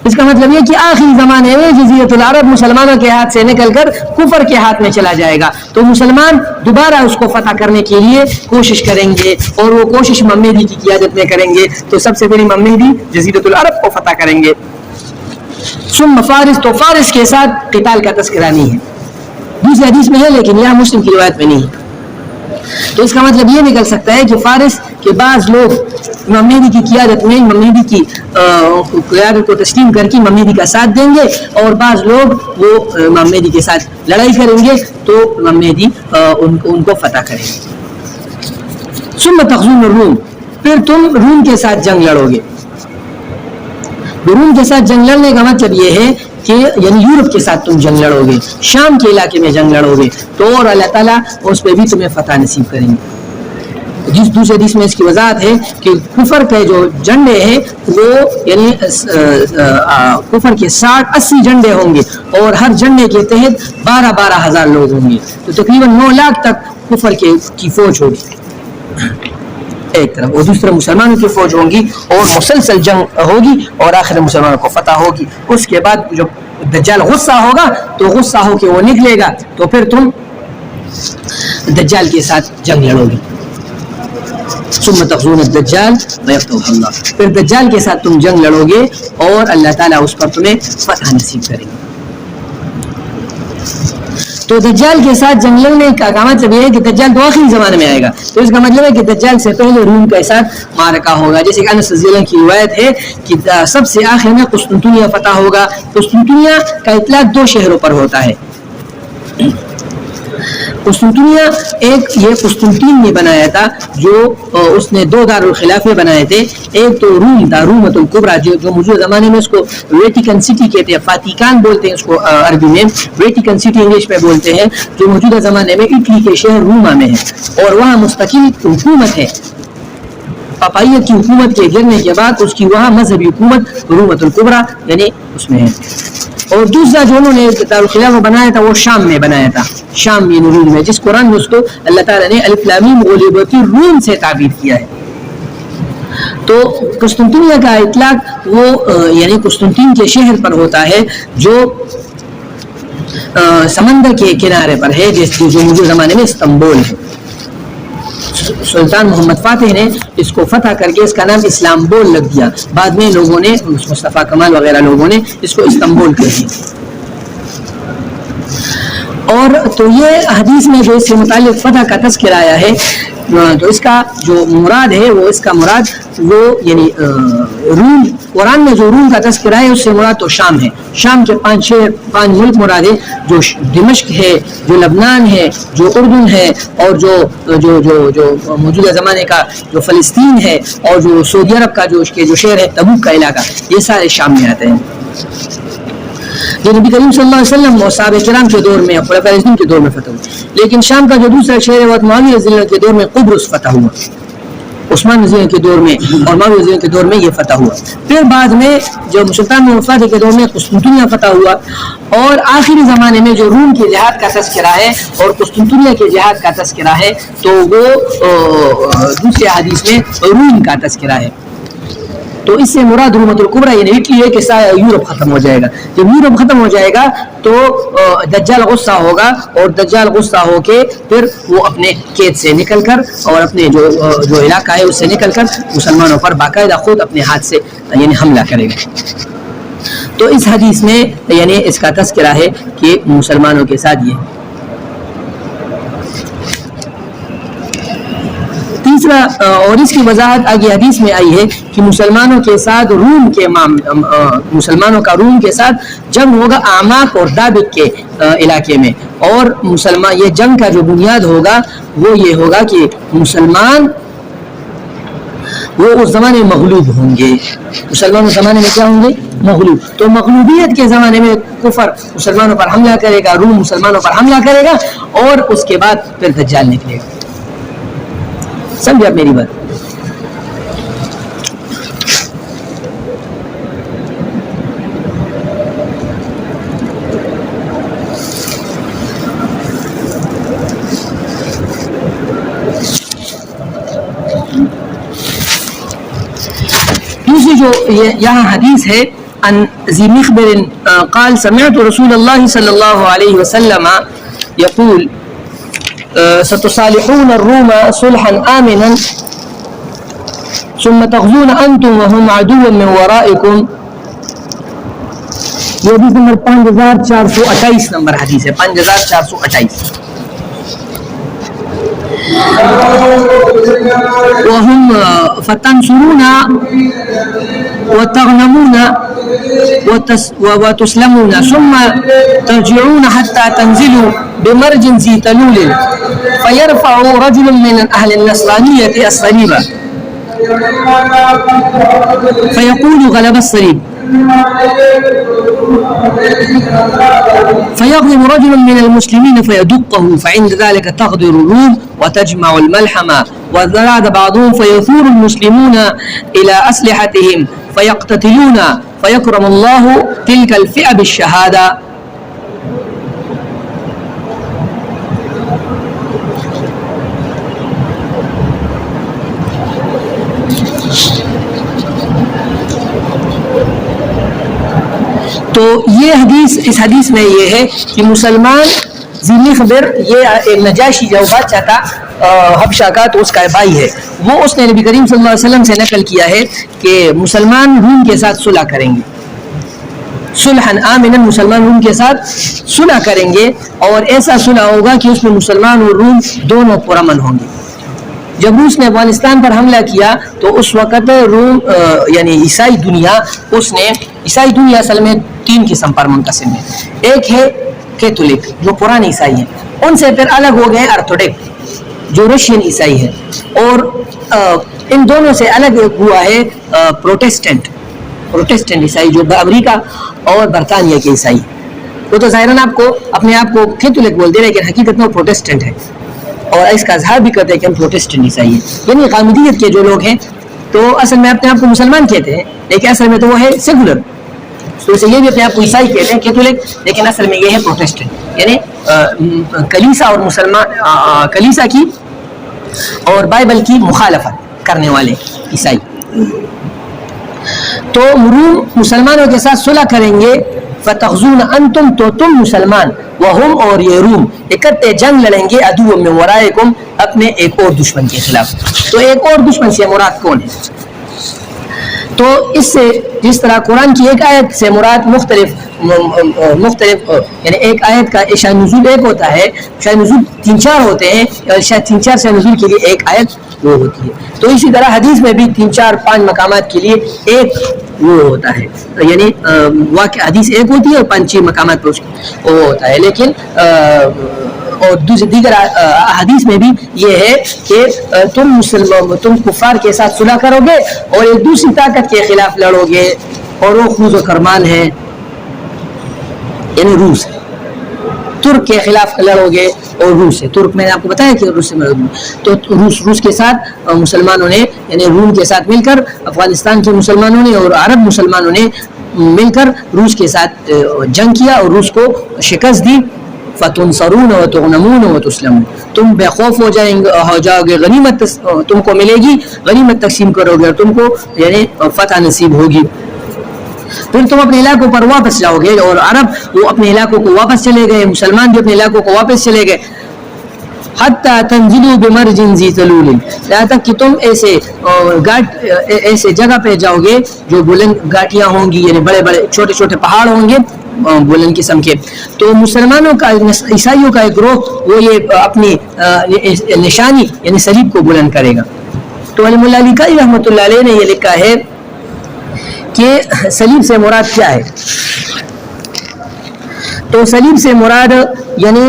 اس کا مطلب یہ کہ آخری زمانے میں جزیرۃ العرب مسلمانوں کے ہاتھ سے نکل کر کفر کے ہاتھ میں چلا جائے گا. تو مسلمان دوبارہ اس کو فتح کرنے کے لیے کوشش کریں گے, اور وہ کوشش امام مہدی کی قیادت میں کریں گے. تو سب سے پہلے امام مہدی جزیرۃ العرب کو فتح کریں گے. ثم فارس, تو فارس کے ساتھ قتال کا تذکرہ نہیں ہے, دوسری حدیث میں ہے لیکن یہاں مسلم کی روایت میں نہیں ہے. تو اس کا مطلب یہ نکل سکتا ہے کہ فارس کے بعض لوگ امام مہدی کی قیادت میں امام مہدی کی قیادت کو تسلیم کر کے امام مہدی کا ساتھ دیں گے, اور بعض لوگ وہ امام مہدی کے ساتھ لڑائی کریں گے تو امام مہدی ان کو فتح کریں گے. ثم تغزون الروم, پھر تم روم کے ساتھ جنگ لڑو گے. روم کے ساتھ جنگ لڑنے کا مطلب یہ ہے کہ یعنی یورپ کے ساتھ تم جنگ لڑو گے, شام کے علاقے میں جنگ لڑو گے, تو اور اللہ تعالیٰ اس پہ بھی تمہیں فتح نصیب کریں گے. جس دوسرے حدیث میں اس کی وضاحت ہے کہ کفر کے جو جھنڈے ہیں وہ یعنی کفر کے 60-80 جھنڈے ہوں گے, اور ہر جھنڈے کے تحت 12,000 لوگ ہوں گے. تو تقریباً 9 لاکھ تک کفر کی فوج ہوگی ایک طرف, اور دوسرے مسلمانوں کی فوج ہوں گی, اور مسلسل جنگ ہوگی, اور آخر مسلمانوں کو فتح ہوگی. اس کے بعد جب دجال غصہ ہوگا تو غصہ ہو کے وہ نکلے گا, تو پھر تم دجال کے ساتھ جنگ لڑو گے. ثم تغزون الدجال ويفتح اللہ, پھر دجال کے ساتھ تم جنگ لڑو گے اور اللہ تعالیٰ اس پر تمہیں فتح نصیب کرے گا. تو دجال کے ساتھ جنگ لڑنے کا مطلب یہ ہے کہ دجال تو آخری زمانے میں آئے گا. تو اس کا مطلب ہے کہ دجال سے پہلے روم کے ساتھ معرکہ ہوگا. جیسے کہ انس رضی اللہ کی روایت ہے کہ سب سے آخر میں قسطنطنیہ فتح ہوگا. قسطنطنیہ کا اطلاق 2 شہروں پر ہوتا ہے. قسطنطنیہ ایک یہ قسطنطین نے بنایا تھا, جو اس نے 2 دارالخلافے بنائے تھے. ایک تو روم تھا, رومۃ الکبریٰ, جو موجودہ زمانے میں اس کو ویٹیکن سٹی کہتے ہیں, فاتیکان بولتے ہیں اس کو عربی میں, ویٹیکن سٹی انگلش میں بولتے ہیں, جو موجودہ زمانے میں اٹلی کے شہر روما میں ہے, اور وہاں مستقل حکومت ہے. پاپائیت کی حکومت کے گرنے کے بعد اس کی وہاں مذہبی حکومت رومۃ الکبریٰ یعنی اس میں ہے. اور دوسرا جو انہوں نے دارالخلافہ بنایا تھا وہ شام میں بنایا تھا, شام میں روم میں, جس قرآن میں اس کو اللہ تعالیٰ نے الف لام میم غلبت الروم سے تعبیر کیا ہے. تو قسطنطنیہ کا اطلاق وہ یعنی قسطنطین کے شہر پر ہوتا ہے جو سمندر کے کنارے پر ہے, جو موجودہ زمانے میں استنبول ہے. سلطان محمد فاتح نے اس کو فتح کر کے اس کا نام اسلامبول رکھ دیا. بعد میں لوگوں نے, مصطفیٰ کمال وغیرہ لوگوں نے اس کو استنبول کر دیا. اور تو یہ حدیث میں جو اس سے متعلق فتح کا تذکرہ آیا ہے, تو اس کا جو مراد ہے وہ اس کا مراد وہ یعنی روم, قرآن میں جو روم کا تذکرہ ہے اس سے مراد تو شام ہے. شام کے 5 ملک مراد ہے, جو دمشق ہے, جو لبنان ہے, جو اردن ہے, اور جو موجودہ زمانے کا جو فلسطین ہے, اور جو سعودی عرب کا جو شہر ہے تبوک کا علاقہ, یہ سارے شام میں آتے ہیں. جو نبی کریم صلی اللہ علیہ وسلم اور صحابہ کرام کے دور میں خلفائے راشدین کے دور میں فتح ہوا. لیکن شام کا جو دوسرا شہر ہے وہ معاویہ رضی اللہ عنہ کے دور میں قبرص فتح ہوا. عثمان رضی اللہ عنہ کے دور میں اور معاویہ رضی اللہ عنہ کے دور میں یہ فتح ہوا. پھر بعد میں جو سلطان وفات کے دور میں قسطنطنیہ فتح ہوا. اور آخری زمانے میں جو روم کے جہاد کا تذکرہ ہے اور قسطنطنیہ کے جہاد کا تذکرہ ہے تو وہ دوسرے حدیث میں روم کا تذکرہ ہے. تو اس سے مراد رومۃ الکبریٰ یعنی اٹلی ہے کہ سارا یورپ ختم ہو جائے گا. جب یورپ ختم ہو جائے گا تو دجال غصہ ہوگا اور دجال غصہ ہو کے پھر وہ اپنے قید سے نکل کر اور اپنے جو علاقہ ہے اس سے نکل کر مسلمانوں پر باقاعدہ خود اپنے ہاتھ سے یعنی حملہ کرے گا. تو اس حدیث میں یعنی اس کا تذکرہ ہے کہ مسلمانوں کے ساتھ یہ. تیسرا اور اس کی وضاحت آگے حدیث میں آئی ہے کہ مسلمانوں کے ساتھ مسلمانوں کا روم کے ساتھ جنگ ہوگا اعماق اور دابق کے علاقے میں. اور مسلمان یہ جنگ کا جو بنیاد ہوگا وہ یہ ہوگا کہ مسلمان وہ اس زمانے میں مغلوب ہوں گے. مسلمان اس زمانے میں کیا ہوں گے؟ مغلوب. تو مغلوبیت کے زمانے میں کفر مسلمانوں پر حملہ کرے گا, روم مسلمانوں پر حملہ کرے گا اور اس کے بعد پھر دجال نکلے گا. سمجھے آپ میری بات؟ دوسری جو یہاں حدیث ہے عن ذی مخبر قال سمعت رسول اللہ صلی اللہ علیہ وسلم يقول ستصالحون الروم صلحا آمنا ثم تغزون انتم وهم عدو من ورائكم. یہ حدیث نمبر 5428 نمبر حدیث ہے, 5428. وهم فتنصرون وتغنمون وتسلمون ثم ترجعون حتى تنزلوا بمرج ذي تلول فيرفع رجل من أهل النصرانية الصليب فيقول غلب الصليب فيغضب رجل من المسلمين فيدقه فعند ذلك تغدر الروم وتجمع الملحمة وزاد بعضهم فيثور المسلمون إلى أسلحتهم فيقتتلون فيكرم الله تلك الفئة بالشهادة. تو یہ حدیث, اس حدیث میں یہ ہے کہ مسلمان ذی مخبر یہ نجاشی جو بادشاہ تھا حبشہ کا تو اس کا بھائی ہے, وہ اس نے نبی کریم صلی اللہ علیہ وسلم سے نقل کیا ہے کہ مسلمان روم کے ساتھ صلح کریں گے. صلحاً آمنا, مسلمان روم کے ساتھ صلح کریں گے اور ایسا صلح ہوگا کہ اس میں مسلمان اور روم دونوں پرامن ہوں گے. جب روس نے افغانستان پر حملہ کیا تو اس وقت روم یعنی عیسائی دنیا, اس نے عیسائی دنیا اصل میں 3 قسم پر منقسم ہے. ایک ہے کیتھولک جو پرانے عیسائی ہیں, ان سے پھر الگ ہو گئے آرتھوڈکس جو رشین عیسائی ہے, اور ان دونوں سے الگ ہوا ہے پروٹیسٹنٹ عیسائی جو امریکہ اور برطانیہ کے عیسائی. وہ تو ظاہراً آپ کو اپنے آپ کو کیتھولک بولتے ہیں لیکن حقیقت میں وہ پروٹیسٹنٹ ہے اور اس کا اظہار بھی کرتے ہیں کہ ہم پروٹیسٹنٹ عیسائی ہیں. یعنی غامدیت کے جو لوگ ہیں تو اصل میں اپنے آپ کو مسلمان کہتے ہیں لیکن اصل میں تو وہ ہے سیکولر. تو اسے یہ بھی اپنے آپ کو عیسائی کہتے ہیں کیتھولک, لیکن اصل میں یہ ہے پروٹیسٹنٹ یعنی کلیسا اور مسلمان کلیسا کی اور بائبل کی مخالفت کرنے والے عیسائی. تو روم مسلمانوں کے ساتھ صلح کریں گے, فتغزون انتم تو تم مسلمان, وہم اور یہ روم اکٹھے جنگ لڑیں گے, عدو من ورائکم اپنے ایک اور دشمن کے خلاف. تو ایک اور دشمن سے مراد کون ہے؟ تو اس سے جس طرح قرآن کی ایک آیت سے مراد مختلف یعنی ایک آیت کا شأن نزول ایک ہوتا ہے, شأن نزول 3-4 ہوتے ہیں, شاید 3-4 شأن نزول کے لیے ایک آیت وہ ہوتی ہے. تو اسی طرح حدیث میں بھی 3-4-5 مقامات کے لیے ایک وہ ہوتا ہے, یعنی واقع حدیث ایک ہوتی ہے اور 5-6 مقامات پر وہ ہوتا ہے. لیکن اور دیگر حدیث میں بھی یہ ہے کہ تم کفار کے ساتھ صلح کرو گے اور ایک دوسری طاقت کے خلاف لڑو گے اور وہ خوض و کرمان ہے. یعنی روس ہے. ترک کے خلاف لڑو گے اور روس ہے. ترک میں نے آپ کو بتایا کہ روس سے تو روس کے ساتھ مسلمانوں نے یعنی روم کے ساتھ مل کر افغانستان کے مسلمانوں نے اور عرب مسلمانوں نے مل کر روس کے ساتھ جنگ کیا اور روس کو شکست دی. فتنصرون وتغنمون وتسلمون, تم بے خوف ہو جاؤ گے, غنیمت تم کو ملے گی, غنیمت تقسیم کرو گے اور تم کو یعنی فتح نصیب ہوگی. پھر تم اپنے علاقوں پر واپس جاؤ گے. اور عرب وہ اپنے علاقوں کو واپس چلے گئے, مسلمان بھی اپنے علاقوں کو واپس چلے گئے. حتی تنزلوا بمرج ذی ذلول, یہاں تک کہ تم ایسے جگہ پہ جاؤ گے جو بلند گھاٹیاں ہوں گی, یعنی بڑے بڑے چھوٹے چھوٹے پہاڑ ہوں گے بلند قسم کے. تو مسلمانوں کا عیسائیوں کا ایک گروہ وہ یہ اپنی نشانی یعنی صلیب کو بلند کرے گا. تو علم اللہ علی قاری رحمۃ اللہ علیہ نے یہ لکھا ہے کہ صلیب سے مراد کیا ہے. تو صلیب سے مراد یعنی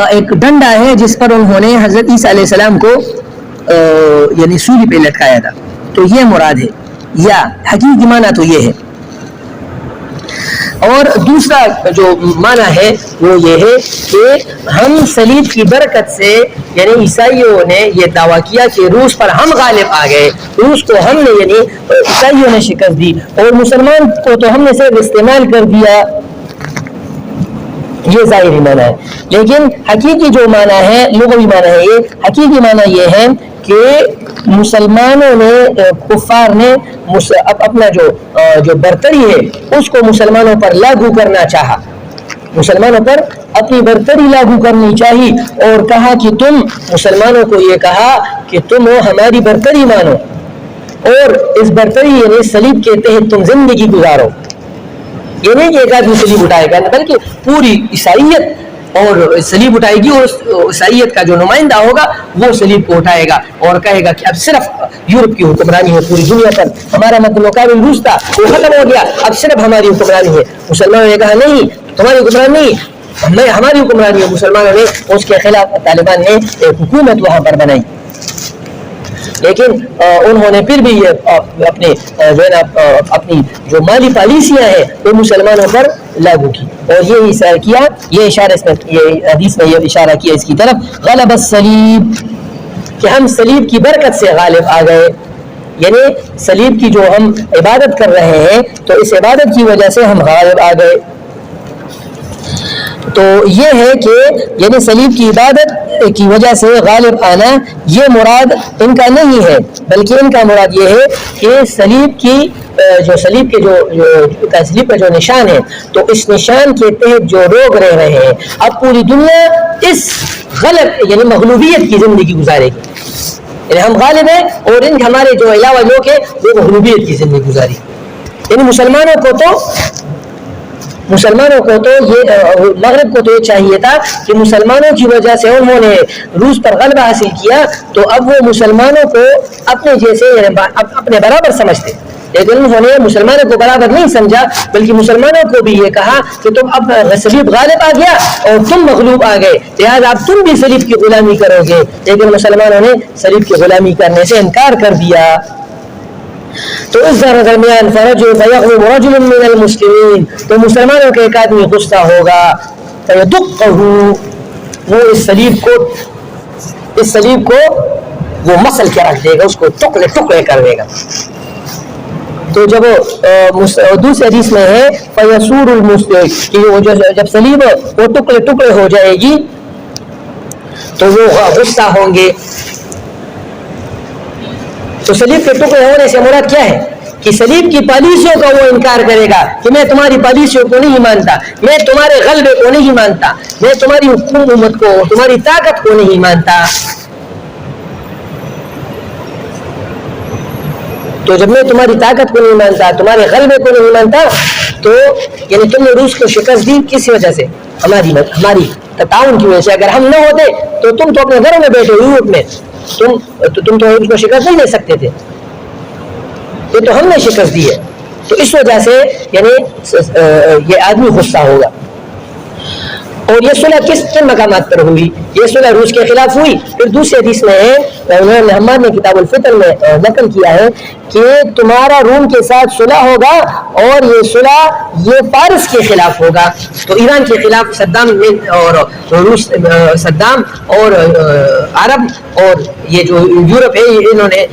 ایک ڈنڈا ہے جس پر انہوں نے حضرت عیسیٰ علیہ السلام کو یعنی سولی پہ لٹکایا تھا. تو یہ مراد ہے, یا حقیقی معنی تو یہ ہے. اور دوسرا جو معنی ہے وہ یہ ہے کہ ہم صلیب کی برکت سے یعنی عیسائیوں نے یہ دعویٰ کیا کہ روس پر ہم غالب آ گئے, روس کو ہم نے یعنی عیسائیوں نے شکست دی اور مسلمان کو تو ہم نے صرف استعمال کر دیا. یہ ظاہری معنی ہے. لیکن حقیقی جو معنی ہے, لغوی معنی ہے, یہ حقیقی معنی یہ ہے کہ مسلمانوں نے کفار نے اپنا جو برتری ہے اس کو مسلمانوں پر لاگو کرنا چاہا, مسلمانوں پر اپنی برتری لاگو کرنی چاہی اور کہا کہ تم مسلمانوں کو یہ کہا کہ تم ہماری برتری مانو اور اس برتری یعنی صلیب کے تحت تم زندگی گزارو. یہ نہیں کہ ایک آدمی صلیب اٹھائے گا, بلکہ پوری عیسائیت اور صلیب اٹھائے گی اور عیسائیت کا جو نمائندہ ہوگا وہ صلیب کو اٹھائے گا اور کہے گا کہ اب صرف یورپ کی حکمرانی ہے پوری دنیا پر, ہمارا مقابل روس تھا وہ ختم ہو گیا, اب صرف ہماری حکمرانی ہے. مسلمانوں نے کہا نہیں, تمہاری حکمرانی نہیں, ہماری حکمرانی ہے. مسلمانوں نے اس کے خلاف طالبان نے ایک حکومت وہاں پر بنائی, لیکن انہوں نے پھر بھی یہ اپنے جو ہے نا اپنی جو مالی پالیسیاں ہیں وہ مسلمانوں پر لاگو کی. اور یہ اشارہ کیا, یہ اشارہ اس میں یہ حدیث میں یہ اشارہ کیا اس کی طرف, غلب الصلیب, کہ ہم صلیب کی برکت سے غالب آ گئے. یعنی صلیب کی جو ہم عبادت کر رہے ہیں تو اس عبادت کی وجہ سے ہم غالب آ گئے. تو یہ ہے کہ یعنی صلیب کی عبادت کی وجہ سے غالب آنا یہ مراد ان کا نہیں ہے, بلکہ ان کا مراد یہ ہے کہ صلیب کے جو نشان ہے تو اس نشان کے تحت جو لوگ رہ رہے ہیں اب پوری دنیا اس غلط یعنی مغلوبیت کی زندگی گزارے گی. یعنی ہم غالب ہیں اور ان ہمارے جو علاوہ لوگ ہیں وہ مغلوبیت کی زندگی گزاری. یعنی مسلمانوں کو تو یہ مغرب کو تو یہ چاہیے تھا کہ مسلمانوں کی وجہ سے انہوں نے روس پر غلبہ حاصل کیا تو اب وہ مسلمانوں کو اپنے جیسے اپنے برابر سمجھتے, لیکن انہوں نے مسلمانوں کو برابر نہیں سمجھا بلکہ مسلمانوں کو بھی یہ کہا کہ تم اب صلیب غالب آ گیا اور تم مغلوب آ گئے, لہٰذا اب تم بھی صلیب کی غلامی کرو گے. لیکن مسلمانوں نے صلیب کی غلامی کرنے سے انکار کر دیا. تو اس درمیان فیغلب رجل من المسلمین, تو مسلمانوں کے ایک آدمی غصہ ہوگا, فیدقہ, وہ اس صلیب کو وہ مسل کے رکھ دے گا, اس کو ٹکڑے ٹکڑے کر دے گا. تو جب دوسرے حدیث میں ہے فیسور المسلم, کہ جب صلیب وہ ٹکڑے ٹکڑے ہو جائے گی تو وہ غصہ ہوں گے. تو صلیب کے ٹکڑے ہونے سے مراد کیا ہے کہ صلیب کی پالیسیوں کا وہ انکار کرے گا کہ میں تمہاری پالیسیوں کو نہیں مانتا, میں تمہارے غلبے کو نہیں مانتا, میں تمہاری حکومت کو, تمہاری طاقت کو نہیں مانتا. تو جب میں تمہاری طاقت کو نہیں مانتا, تمہارے غلبے کو نہیں مانتا, تو یعنی تم نے روس کو شکست دی کس وجہ سے, ہماری تعاون کی وجہ سے. اگر ہم نہ ہوتے تو تم تو اپنے گھروں میں بیٹھے یورپ میں, تم تو اس کو شکست نہیں دے سکتے تھے, یہ تو ہم نے شکست دی ہے. تو اس وجہ سے یعنی یہ آدمی غصہ ہوگا. اور یہ صلح کن مقامات پر ہوئی؟ یہ صلح روس کے خلاف ہوئی. پھر دوسری حدیث میں ہے, امام احمد نے کتاب الفطر میں نقل کیا ہے کہ تمہارا روم کے ساتھ صلح ہوگا اور یہ صلح یہ فارس کے خلاف ہوگا. تو ایران کے خلاف صدام اور روس, صدام اور عرب اور یہ جو یورپ ہے انہوں نے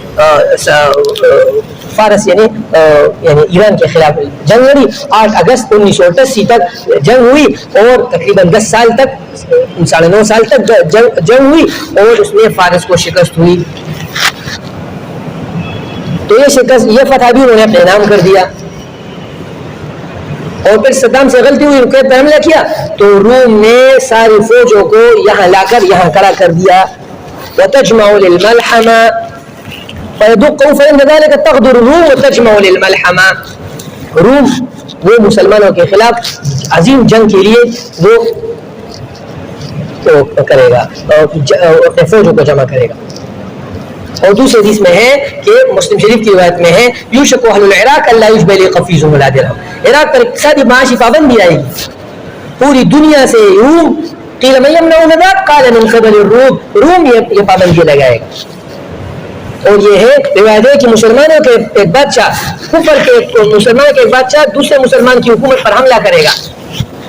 فارس یعنی ایران کے خلاف جنگ لڑی. 8 اگست 1988 تک جنگ ہوئی اور تقریباً 10 سال تک 9.5 سال تک جنگ ہوئی اور اس میں فارس کو شکست ہوئی. تو یہ شکست, یہ فتح بھی انہوں نے اپنے نام کر دیا. اور پھر صدام سے غلطی ہوئی, کویت پر حملہ کیا تو روم نے ساری فوجوں کو یہاں لا کر یہاں کھڑا کر دیا. وتجمع للملحمة فيدقوا فإن ذلك تغدر الروم وتجمع للملحمة. روم وہ مسلمانوں کے خلاف عظیم جنگ کے لیے وہ کرے گا, اپنے فوجوں کو جمع کرے گا. اور دوسرے حدیث میں ہے کہ مسلم شریف کی روایت میں ہے یوشک اہل العراق اللہ یجبل قفیز ولا درہم. عراق پر اقتصادی معاشی پابندی آئے گی پوری دنیا سے. روم قیل من یمنعون ذاک قال من قبل الروم, روم یہ پابندی لگائے گا. اور یہ ہے روایت ہے کہ مسلمانوں کے ایک بادشاہ کفر کے مسلمانوں کے ایک بادشاہ دوسرے مسلمان کی حکومت پر حملہ کرے گا.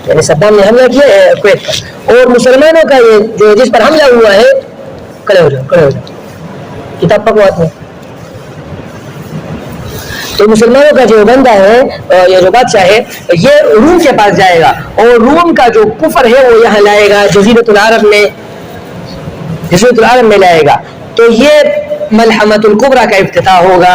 یعنی صدام نے حملہ کیا کویت پر اور مسلمانوں کا یہ جو جس پر حملہ ہوا ہے, کھڑے ہو جاؤ کتاب پکوات میں. تو مسلمانوں کا جو بندہ ہے یا جو بادشاہ ہے یہ روم کے پاس جائے گا اور روم کا جو کفر ہے وہ یہاں لائے گا جزیرۃ العرب میں لائے گا. تو یہ ملحمۃ الکبریٰ کا افتتاح ہوگا.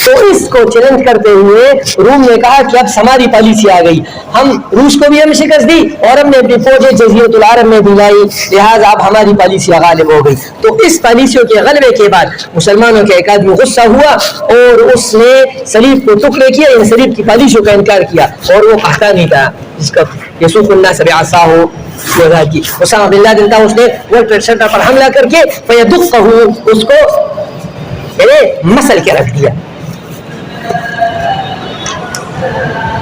تو اس کو چیلنج کرتے ہوئے روم نے کہا کہ اب ہماری پالیسی آ گئی, ہم روس کو بھی ہم شکست دی اور ہم نے اپنی فوجیں جزیرۃ العرب میں بھی لائی, لہٰذا اب ہماری پالیسی غالب ہو گئی. تو اس پالیسیوں کے غلبے کے بعد مسلمانوں کے ایک آدمی غصہ ہوا اور اس نے صلیب کو ٹکڑے کیا, ان صلیب کی پالیسیوں کا انکار کیا اور وہ پاکستانی تھا جس کا یسوف الناس بعصاہ کی اسامہ بن لادن تھا. اس نے ورلڈ ٹریڈ سینٹر پر حملہ کر کے فیدقہ اس کو مسل کے رکھ دیا.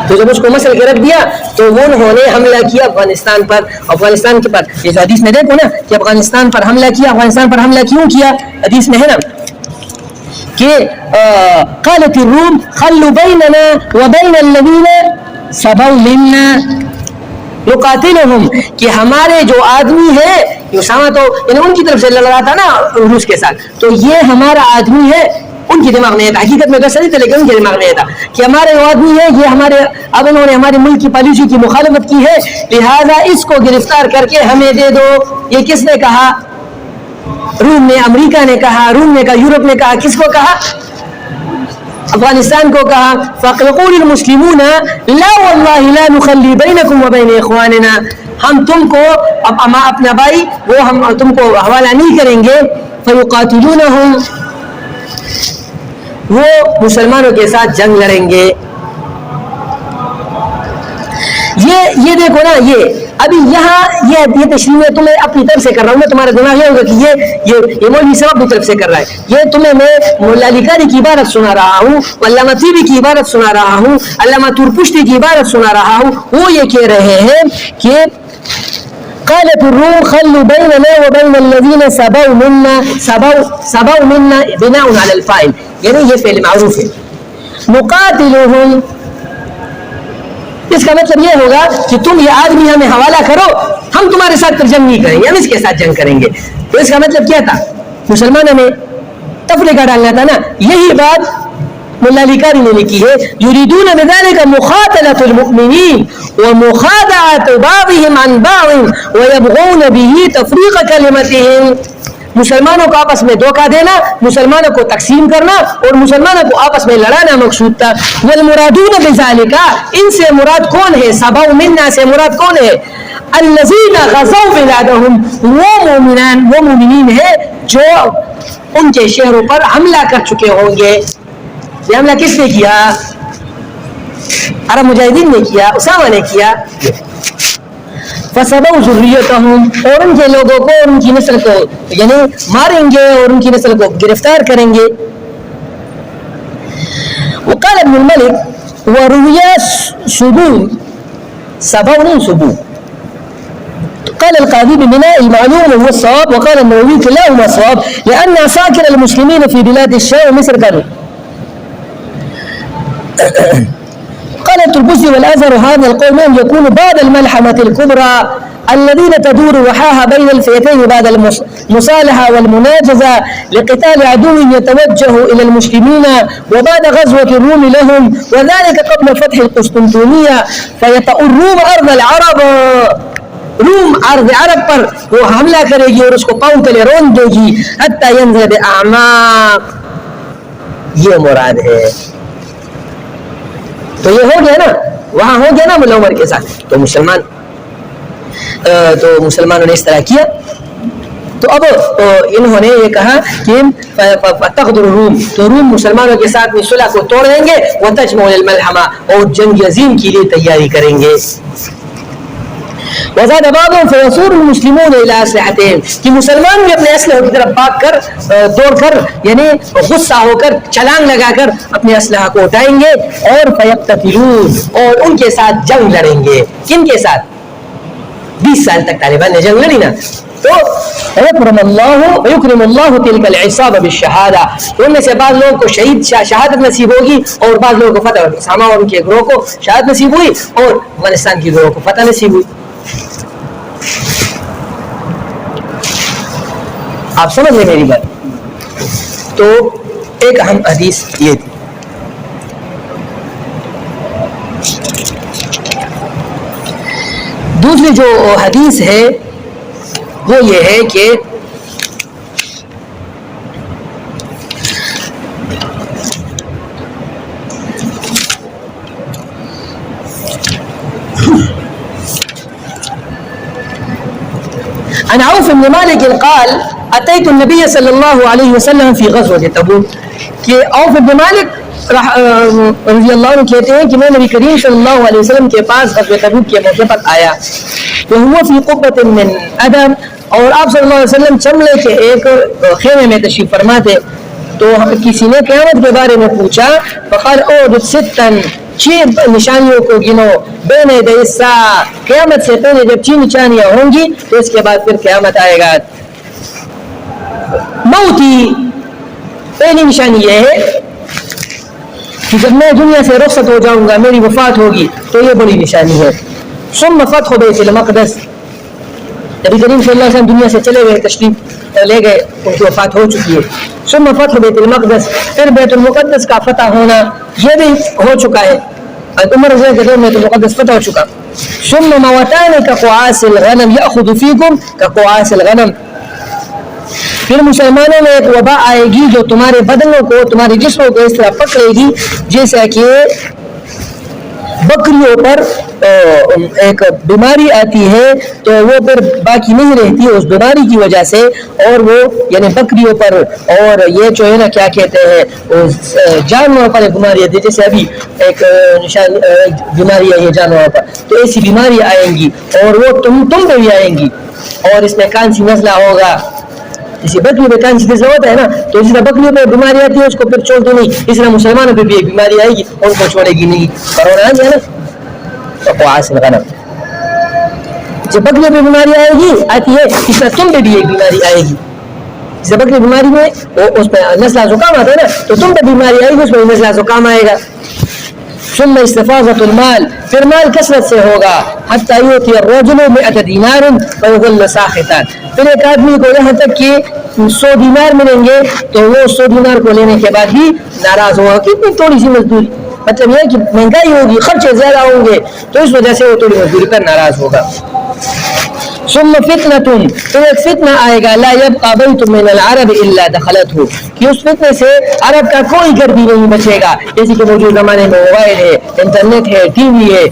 تو جب اس کو مسل کے رکھ دیا تو وہ انہوں نے حملہ کیا افغانستان پر. افغانستان کے پر یہ حدیث میں دیکھو نا کہ افغانستان پر حملہ کیا. افغانستان پر حملہ کیوں کیا؟ حدیث میں ہے نا کہ قالت الروم خلوا بیننا وبین الذین صبوا منا نقاتلهم, کہ ہمارے جو آدمی ہے اسامہ تو ان کی طرف سے لڑ رہا تھا نا روس کے ساتھ, تو یہ ہمارا آدمی ہے. ان کی دماغ میں تھا, حقیقت میں ویسا نہیں تھا لیکن ان کے دماغ میں تھا کہ ہمارے جو آدمی ہے یہ ہمارے, اب انہوں نے ہمارے ملک کی پالیسی کی مخالفت کی ہے لہذا اس کو گرفتار کر کے ہمیں دے دو. یہ کس نے کہا؟ روم نے, امریکہ نے کہا, روم نے کہا, یورپ نے کہا. کس کو کہا؟ افغانستان کو کہا. فَقَالَ الْمُسْلِمُونَ لَا وَاللَّهِ لَا نُخَلِّي بَيْنَكُمْ وَبَيْنَ إِخْوَانِنَا, ہم تم کو اپنا بھائی وہ ہم تم کو حوالہ نہیں کریں گے. فَيُقَاتِلُونَهُمْ, وہ مسلمانوں کے ساتھ جنگ لڑیں گے. یہ دیکھو نا, یہ ابھی یہاں یہ تشریح میں تمہیں اپنی طرف سے کر رہا ہوں, میں تمہارا دماغ یہ ہوگا کہ یہ مولوی صاحب اپنی طرف سے کر رہا ہے. یہ تمہیں میں مولا علی قاری کی عبارت سنا رہا ہوں, علامہ طیبی کی عبارت سنا رہا ہوں, علامہ تورپشتی کی عبارت سنا رہا ہوں. وہ یہ کہہ رہے ہیں کہ قالت الروم خلوا بيننا وبين الذين سبوا منا بناء على الفاعل, یعنی یہ فعل معروف ہے. نقاتلهم, اس کا مطلب یہ ہوگا کہ تم یہ آدمی ہمیں حوالہ کرو, ہم تمہارے ساتھ جنگ نہیں کریں گے, ہم اس کے ساتھ جنگ کریں گے. تو اس کا مطلب کیا تھا؟ مسلمانوں میں تفریقہ ڈالنا تھا نا. یہی بات مولا علی قاری نے لکھی ہے, یریدون بذلک مخاتلۃ المؤمنین ومخادعۃ بعضهم عن بعض ويبغون به تفریق کلمتهم. مسلمانوں کو آپس میں دھوکہ دینا, مسلمانوں کو تقسیم کرنا اور مسلمانوں کو آپس میں لڑانا مقصود تھا. والمرادون بذلک, ان سے مراد کون ہے؟ سبوا منا سے مراد کون ہے؟ الذین غزوا بلادهم, وہ مومنین ہیں جو ان کے شہروں پر حملہ کر چکے ہوں گے. یہ حملہ کس نے کیا؟ عرب مجاہدین نے کیا, اسامہ نے کیا. فَسَبَوْا ذُرِّيَّتَهُمْ, اور ان کے لوگوں کو, ان کی نسل کو یعنی ماریں گے اور ان کی نسل کو گرفتار کریں گے. وقال ابن الملك وروي سبو, سبو نہیں سبو, قال القاضي ببناء المعلوم وهو الصواب، وقال النووي كلاهما صواب لأن عساكر المسلمين في بلاد الشام ومصر كانوا. قال الطربسي والأزهر هذا القول يكون بعد الملحمة الكبرى الذين تدور وحاها بين الفئتين بعد المصالحة والمناجزة لقتال عدو يتوجه إلى المسلمين وبعد غزوة الروم لهم، وذلك قبل فتح القسطنطينية فيطأ الروم أرض العرب. روم عرض عرب پر وہ حملہ کرے گی اور اس کو پاؤں تلے رون دے گی حتی ینزل بأعماق. یہ مراد ہے. تو یہ ہو گیا نا، وہاں ہو گیا نا ملا عمر کے ساتھ. تو مسلمانوں نے اس طرح کیا. تو اب انہوں نے یہ کہا کہ تغدر الروم، تو روم مسلمانوں کے ساتھ میں صلح کو توڑ دیں گے، وتجمع للملحمہ، اور جنگ عظیم کے لیے تیاری کریں گے. وزاد بعضهم فيصور المسلمون الى اسلحتهم، کہ مسلمان بھی اپنے اسلحوں کی طرف بھاگ کر دوڑ کر یعنی غصہ ہو کر چھلانگ لگا کر اپنے اسلحہ کو اٹھائیں گے اور فیقتتلون، اور ان کے ساتھ جنگ لڑیں گے. کن کے ساتھ؟ 20 سال تک طالبان نے جنگ لڑی نا. تو ويكرم الله تلك العصابة بالشهادة، ان میں سے بعض لوگوں کو شہادت نصیب ہوگی اور بعض لوگوں کو فتح. اسامہ اور ان کے گروہ کو شہادت نصیب ہوئی اور افغانستان کے گروہ کو فتح نصیب ہوئی. آپ سمجھ لیں میری بات. تو ایک اہم حدیث یہ تھی. دوسری جو حدیث ہے وہ یہ ہے کہ عن عوف بن مالك قال اتيت النبي صلى الله عليه وسلم في غزوة تبوک، کہ عوف بن مالک رضی اللہ عنہ کہتے ہیں کہ میں نبی کریم صلی اللہ علیہ وسلم کے پاس غزوہ تبوک کے موقع پر آیا. وهو في قبة من ادم، اور آپ صلی اللہ علیہ وسلم چمڑے کے ایک خیمے میں تشریف فرما تھے. تو کسی نے قیامت کے بارے میں پوچھا، فقال اعدد ستا، 6 نشانیوں کو گنو، بین یدی الساعہ، قیامت سے پہلے جب 6 نشانیاں ہوں گی تو اس کے بعد پھر قیامت آئے گا. موتی، پہلی نشانی یہ ہے کہ جب میں دنیا سے رخصت ہو جاؤں گا، میری وفات ہوگی، تو یہ بڑی نشانی ہے. ثم فتح بیت المقدس، نبی کریم صلی اللہ علیہ وسلم دنیا سے چلے گئے، تشریف لے گئے، ان کی وفات ہو چکی ہے. ثم فتح بیت المقدس، پھر بیت المقدس کا فتح ہونا یہ بھی ہو چکا ہے. عمر رضی اللہ عنہ بیت المقدس فتح ہو چکا. ثم موتان كقعاص الغنم يأخذ فيكم كقعاص الغنم، پھر مسلمانوں میں ایک وبا آئے گی جو تمہارے بدنوں کو، تمہارے جسموں کو اس طرح پکڑے گی جیسا کہ بکریوں پر ایک بیماری آتی ہے تو وہ پھر باقی نہیں رہتی اس بیماری کی وجہ سے، اور وہ یعنی بکریوں پر اور یہ جو ہے نا کیا کہتے ہیں جانوروں پر ایک بیماری آتی ہے، جیسے ابھی ایک بیماری ہے یہ جانوروں پر، تو ایسی بیماری آئیں گی اور وہ تم پہ بھی آئیں گی. اور اس میں کانسی نزلہ ہوگا، جیسے بکریوں پہ کانسی نزلہ ہوتا ہے نا، تو جس طرح بکریوں پہ بیماری آتی ہے اس کو پھر چھوڑتے نہیں، اس طرح مسلمانوں پہ بھی ایک بیماری آئے گی، ان کو چھوڑے گی نہیں. کرونا آ گیا نا، قعاص الغنم، جب بکریوں پہ بیماری آئے گی آتی ہے، اس طرح تم پہ بھی ایک بیماری آئے گی. جب بکری بیماری میں اس پہ نزلہ زکام آتا ہے نا، تو تم پہ بیماری آئے گی، اس میں نزلہ زکام آئے گا. ثم استفاضة المال، پھر مال کثرت سے ہوگا، حتى يؤتي الرجل 100 دینار فيظل ساخطا، پھر ایک آدمی کو یہاں تک کہ 100 دینار ملیں گے تو وہ 100 دینار کو لینے کے بعد بھی ناراض ہوگا. کتنی تھوڑی سی مزدوری، مطلب یہ کہ مہنگائی ہوگی، خرچے زیادہ ہوں گے، تو اس وجہ سے وہ تھوڑی مزدوری پر ناراض ہوگا. ثم فتنة، تو ایک فتنہ آئے گا، لا يبقى بيت من العرب الا دخلته، کہ اس فتنے سے عرب کا کوئی گھر بھی نہیں بچے گا. جیسے کہ موجود زمانے میں موبائل ہے، انٹرنیٹ ہے، ٹی وی ہے،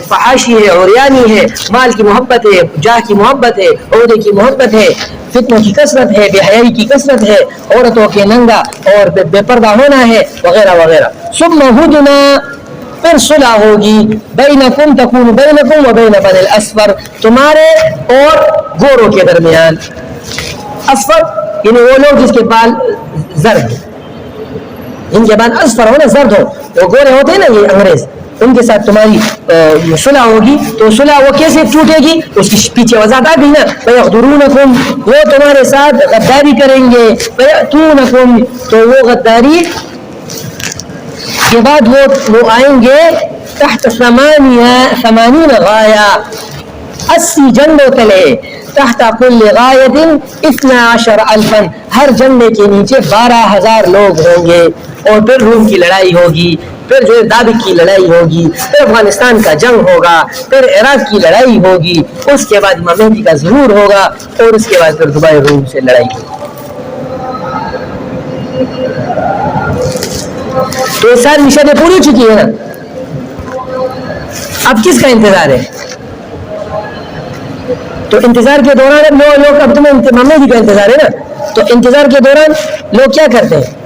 فحاشی ہے، عریانی ہے، مال کی محبت ہے، جاہ کی محبت ہے، عہدے کی محبت ہے، فتنوں کی کثرت ہے، بے حیائی کی کثرت ہے، عورتوں کے ننگا اور بے پردہ ہونا ہے، وغیرہ وغیرہ. ثم ہدنا، پھر صلح ہوگی، بینکم، تکون بینکم و بین بنی الاسفر، تمہارے اور گوروں کے درمیان. اسفر یعنی وہ لوگ جس کے بال زرد، ان کے بال اسفر ہو نا، زرد ہو، وہ گورے ہوتے ہیں نا یہ انگریز، ان کے ساتھ تمہاری صلح ہوگی تو صلح وہ کیسے ٹوٹے گی؟ اس کی پیچھے وضاحت آ گئی نا، فَيَغْدُرُونَكُمْ، وہ تمہارے ساتھ غداری کریں گے، فَيَأْتُونَكُمْ، تو وہ غداری کے بعد وہ آئیں گے تحت 80 غایا، 80 جنڈوں تلے، تحت کل غایت 12,000 ہر جنڈے کے نیچے 12,000 لوگ ہوں گے، اور پھر روم کی لڑائی ہوگی، پھر جو ہے دابق کی لڑائی ہوگی، پھر افغانستان کا جنگ ہوگا، پھر عراق کی لڑائی ہوگی، اس کے بعد امام مہدی کا ظہور ہوگا، اور اس کے بعد پھر دوبارہ روم سے لڑائی ہوگی۔ تو یہ ساری نشانیں پوری ہو چکی ہے نا، اب کس کا انتظار ہے؟ تو انتظار کے دوران لوگ اب تمہیں امام مہدی کا انتظار ہے نا، تو انتظار کے دوران لوگ کیا کرتے ہیں؟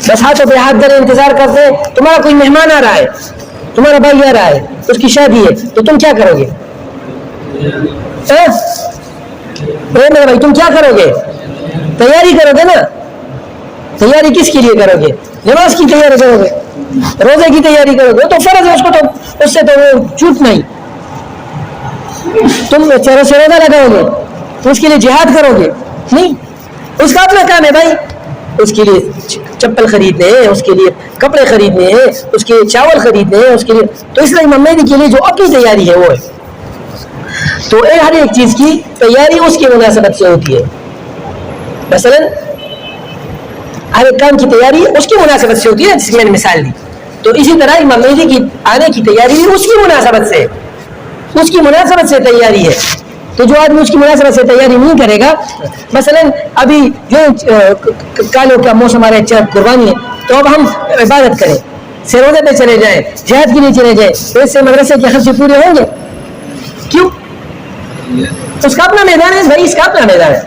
بس ہاتھوں پہ ہاتھ دھرے انتظار کرتے ہیں۔ تمہارا کوئی مہمان آ رہا ہے، تمہارا بھائی آ رہا ہے، اس کی شادی ہے، تو تم کیا کرو گے؟ میرے بھائی تم کیا کرو گے؟ تیاری کرو گے نا۔ تیاری کس کے لیے کرو گے؟ نماز کی تیاری کرو گے، روزے کی تیاری کرو گے، تو فرض ہے اس کو، تو اس سے تو وہ چھوٹنا ہی۔ تم چہرے سے روزہ لگاؤ گے تو اس کے لیے جہاد کرو گے نہیں، اس کا اپنا کام ہے بھائی، اس کے لیے چپل خریدنے ہیں، اس کے لیے کپڑے خریدنے ہیں، اس کے لیے چاول خریدنے ہیں، اس کے لیے، تو اس لیے امام مہدی کے لیے جو اپنی تیاری ہے وہ ہے۔ تو ہر ایک چیز کی تیاری اس کی مناسبت سے ہوتی ہے، مثلا ہر ایک کام کی تیاری اس کی مناسبت سے ہوتی ہے، جس کی میں نے مثال دی۔ تو اسی طرح امام مہدی کی آنے کی تیاری بھی اس کی مناسبت سے، اس کی مناسبت سے تیاری ہے۔ تو جو آدمی اس کی مناسبت سے تیاری نہیں کرے گا، مثلا ابھی جو کالوں کا موسم آ رہا ہے، قربانی ہے، تو اب ہم عبادت کریں، سے روزے پہ چلے جائیں، جہاد کے لیے چلے جائیں، تو اس سے مدرسے کے خرچے پورے ہوں گے؟ کیوں؟ اس کا اپنا میدان ہے بھائی، اس کا اپنا میدان ہے۔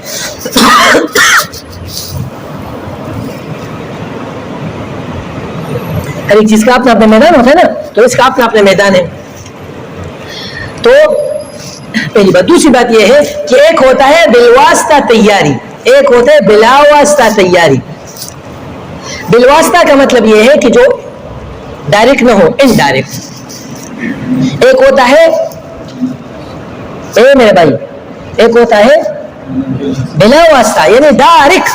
ہر ایک چیز کا اپنا اپنا میدان ہوتا ہے نا، تو اس کا اپنا اپنا میدان ہے۔ تو پہلی بات۔ دوسری بات یہ ہے کہ ایک ہوتا ہے بالواسطہ تیاری، ایک ہوتا ہے بلا واسطہ تیاری۔ بالواسطہ کا مطلب یہ ہے کہ جو ڈائریکٹ نہ ہو، انڈائریکٹ۔ ایک ہوتا ہے میرے بھائی، ایک ہوتا ہے بلا واسطہ یعنی ڈائریکٹ۔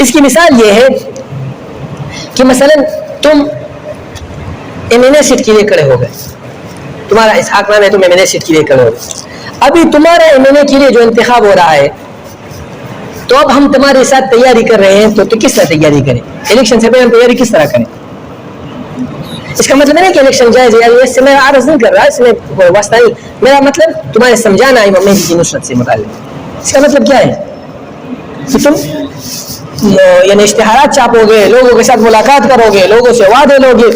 اس کی مثال یہ ہے کہ مثلا تم ایم سیٹ کے لیے کھڑے ہو گئے، تمہارا اسحاق نام ہے، تم ایم سیٹ کے لیے کھڑے ہو گئے۔ ابھی تمہارا ایم کے لیے جو انتخاب ہو رہا ہے، تو اب ہم تمہارے ساتھ تیاری کر رہے ہیں، تو کس طرح تیاری کریں؟ الیکشن سے پہلے ہم تیاری کس طرح کریں؟ اس کا مطلب نہیں کہ الیکشن جائز ہے، اس سے میں عرض نہیں کر رہا، اس میں واسطہ نہیں، میرا مطلب تمہارے سمجھانا ہے امام مہدی کی نصرت سے متعلق۔ اس کا مطلب کیا ہے کہ تم یعنی اشتہارات چھاپو گے، لوگوں کے ساتھ ملاقات کرو گے، لوگوں سے وعدے لو گے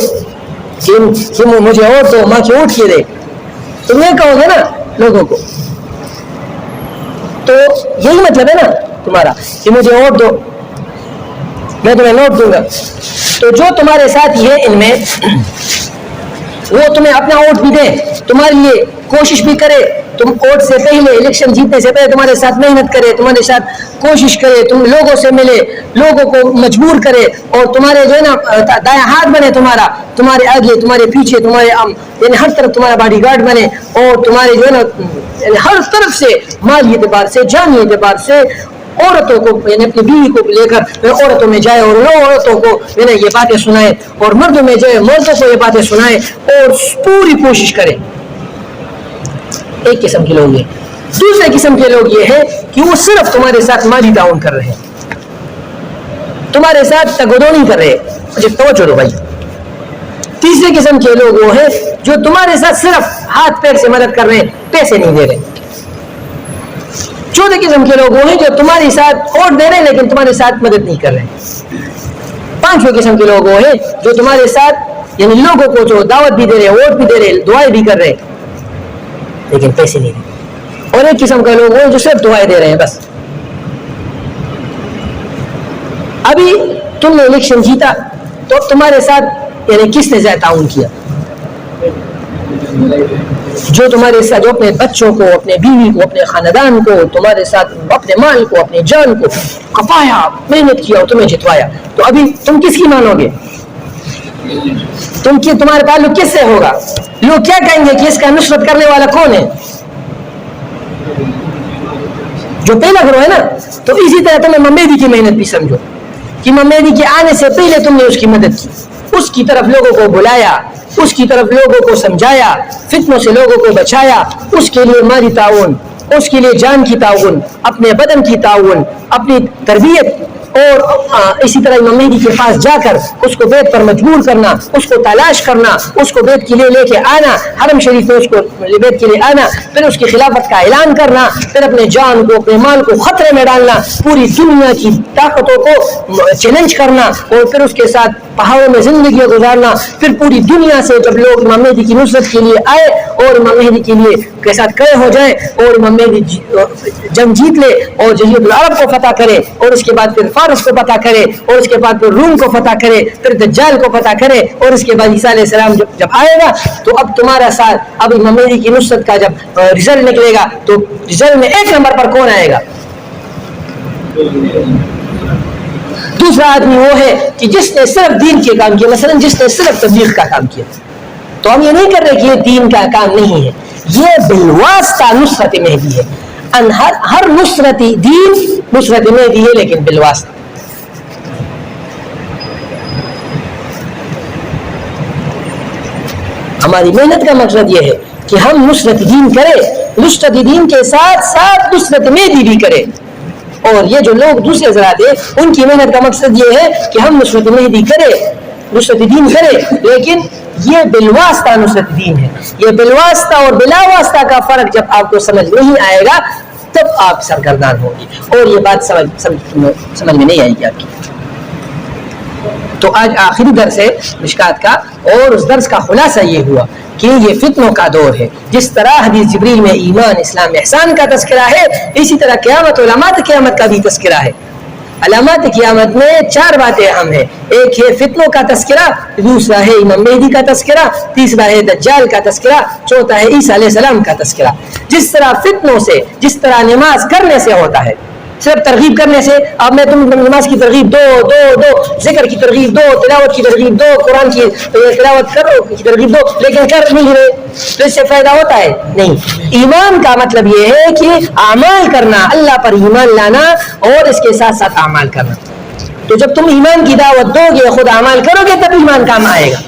کہ مجھے ووٹ دو، ماں کی ووٹ کے دے، تم یہ کہو گے نا لوگوں کو، تو یہی مطلب ہے نا تمہارا کہ مجھے ووٹ دو، میں تمہیں نوٹ دوں گا۔ تو جو تمہارے ساتھ یہ ان میں وہ تمہیں اپنا ووٹ بھی دے، تمہارے لیے کوشش بھی کرے، تم ووٹ سے پہلے، الیکشن جیتنے سے پہلے تمہارے ساتھ محنت کرے، تمہارے ساتھ کوشش کرے، تم لوگوں سے ملے، لوگوں کو مجبور کرے، اور تمہارے جو ہے نا دایاں ہاتھ بنے، تمہارے آگے، تمہارے پیچھے، تمہارے یعنی ہر طرف تمہارا باڈی گارڈ بنے، اور تمہارے جو ہے نا یعنی ہر طرف سے، مالی اعتبار سے، جانی اعتبار سے، عورتوں کو یعنی اپنی بیوی کو لے کر عورتوں میں جائے اور عورتوں کو یعنی یہ باتیں سنائے، اور مردوں میں جائے مردوں کو یہ باتیں سنائے، اور پوری کوشش کرے۔ ایک قسم کے لوگ یہ۔ دوسرے قسم کے لوگ یہ ہے کہ وہ صرف تمہارے ساتھ مالی تعاون کر رہے ہیں، تمہارے ساتھ تگودو نہیں کر رہے، مجھے توجہ دو بھائی۔ تیسرے قسم کے لوگ وہ ہیں جو تمہارے ساتھ صرف ہاتھ پیر سے مدد کر رہے ہیں، پیسے نہیں دے رہے۔ چوتھے قسم کے لوگ وہ ہیں جو تمہارے ساتھ ووٹ دے رہے ہیں لیکن تمہارے ساتھ مدد نہیں کر رہے۔ پانچویں قسم کے لوگ وہ ہیں جو تمہارے ساتھ یعنی لوگوں کو جو دعوت بھی دے رہے ہیں، ووٹ بھی دے رہے ہیں، دعائیں بھی کر رہے ہیں لیکن پیسے نہیں دے رہے۔ اور ایک قسم کا لوگ وہ ہیں جو صرف دعائیں دے رہے ہیں بس۔ ابھی تم نے الیکشن جیتا تو تمہارے ساتھ یعنی کس نے زیادہ تعاون کیا؟ جو تمہارے ساتھ، جو اپنے بچوں کو، اپنے بیوی کو، اپنے خاندان کو، تمہارے ساتھ اپنے مال کو، اپنے جان کو کپایا، محنت کیا اور تمہیں جتوایا، تو ابھی تم کس کی مانو گے؟ تمہارے تعلق کس سے ہوگا؟ لوگ کیا کہیں گے کہ اس کا نصرت کرنے والا کون ہے؟ جو پہلا گروہ ہے نا. تو اسی طرح تم امام مہدی کی محنت بھی سمجھو کہ امام مہدی کے آنے سے پہلے تم نے اس کی مدد کی، اس کی طرف لوگوں کو بلایا، اس کی طرف لوگوں کو سمجھایا، فتنوں سے لوگوں کو بچایا، اس کے لیے مالی تعاون، اس کے لیے جان کی تعاون، اپنے بدن کی تعاون، اپنی تربیت، اور اسی طرح امام مہدی کے پاس جا کر اس کو بیت پر مجبور کرنا، اس کو تلاش کرنا، اس کو بیت کے لیے لے کے آنا، حرم شریف میں اس کو بیت کے لیے آنا، پھر اس کی خلافت کا اعلان کرنا، پھر اپنے جان کو اپنے مال کو خطرے میں ڈالنا، پوری دنیا کی طاقتوں کو چیلنج کرنا، اور پھر اس کے ساتھ پہاڑوں میں زندگی گزارنا. پھر پوری دنیا سے جب لوگ امام مہدی کی نصرت کے لیے آئے اور امام مہدی کے لیے کے ساتھ کھڑے ہو جائیں اور امام مہدی جنگ جیت لے اور جزیرۃ العرب کو فتح کرے، اور اس کے بعد پھر فارس کو فتح کرے، اور اس کے بعد پھر روم کو فتح کرے، پھر دجال کو فتح کرے، اور اس کے بعد عیسیٰ علیہ السلام جب آئے گا تو اب تمہارا ساتھ، اب امام مہدی کی نصرت کا جب رزلٹ نکلے گا تو رزلٹ میں ایک نمبر پر کون آئے گا؟ دوسرا آدمی وہ ہے کہ جس نے صرف دین کے کام کیا، مثلا جس نے صرف تبلیغ کا کام کیا. تو ہم یہ نہیں کر رہے کہ یہ دین کا کام نہیں ہے، یہ بالواسطہ نصرت مہدی ہے. ہر نصرت دین نصرت مہدی ہے، لیکن بالواسطہ. ہماری محنت کا مقصد یہ ہے کہ ہم نصرت دین کریں، نصرت دین کے ساتھ ساتھ نصرت مہدی بھی کریں. اور یہ جو لوگ دوسرے ذرات ہیں ان کی محنت کا مقصد یہ ہے کہ ہم نصرت مہدی کریں، نصرت دین کریں، لیکن یہ بالواسطہ نصرت دین ہے. یہ بالواسطہ اور بلا واسطہ کا فرق جب آپ کو سمجھ نہیں آئے گا تب آپ سرگردان ہوں گے، اور یہ بات سمجھ میں نہیں آئے گی آپ کی. تو آج آخری درس ہے مشکات کا، اور اس درس کا خلاصہ یہ ہوا کہ یہ فتنوں کا دور ہے. جس طرح حدیث جبریل میں ایمان، اسلام، احسان کا تذکرہ ہے، اسی طرح قیامت و علامات قیامت کا بھی تذکرہ ہے. علامات قیامت میں 4 باتیں اہم ہیں. ایک ہے فتنوں کا تذکرہ، دوسرا ہے امام مہدی کا تذکرہ، تیسرا ہے دجال کا تذکرہ، چوتھا ہے عیسیٰ علیہ السلام کا تذکرہ. جس طرح فتنوں سے، جس طرح نماز کرنے سے ہوتا ہے، صرف ترغیب کرنے سے، اب میں تم نماز کی ترغیب دو، ذکر کی ترغیب دو، تلاوت کی ترغیب دو، قرآن کی تلاوت کرو کی ترغیب دو، لیکن کر نہیں رہے تو اس سے فائدہ ہوتا ہے؟ نہیں. ایمان کا مطلب یہ ہے کہ اعمال کرنا، اللہ پر ایمان لانا اور اس کے ساتھ ساتھ اعمال کرنا. تو جب تم ایمان کی دعوت دو گے، خود اعمال کرو گے، تب ایمان کام آئے گا.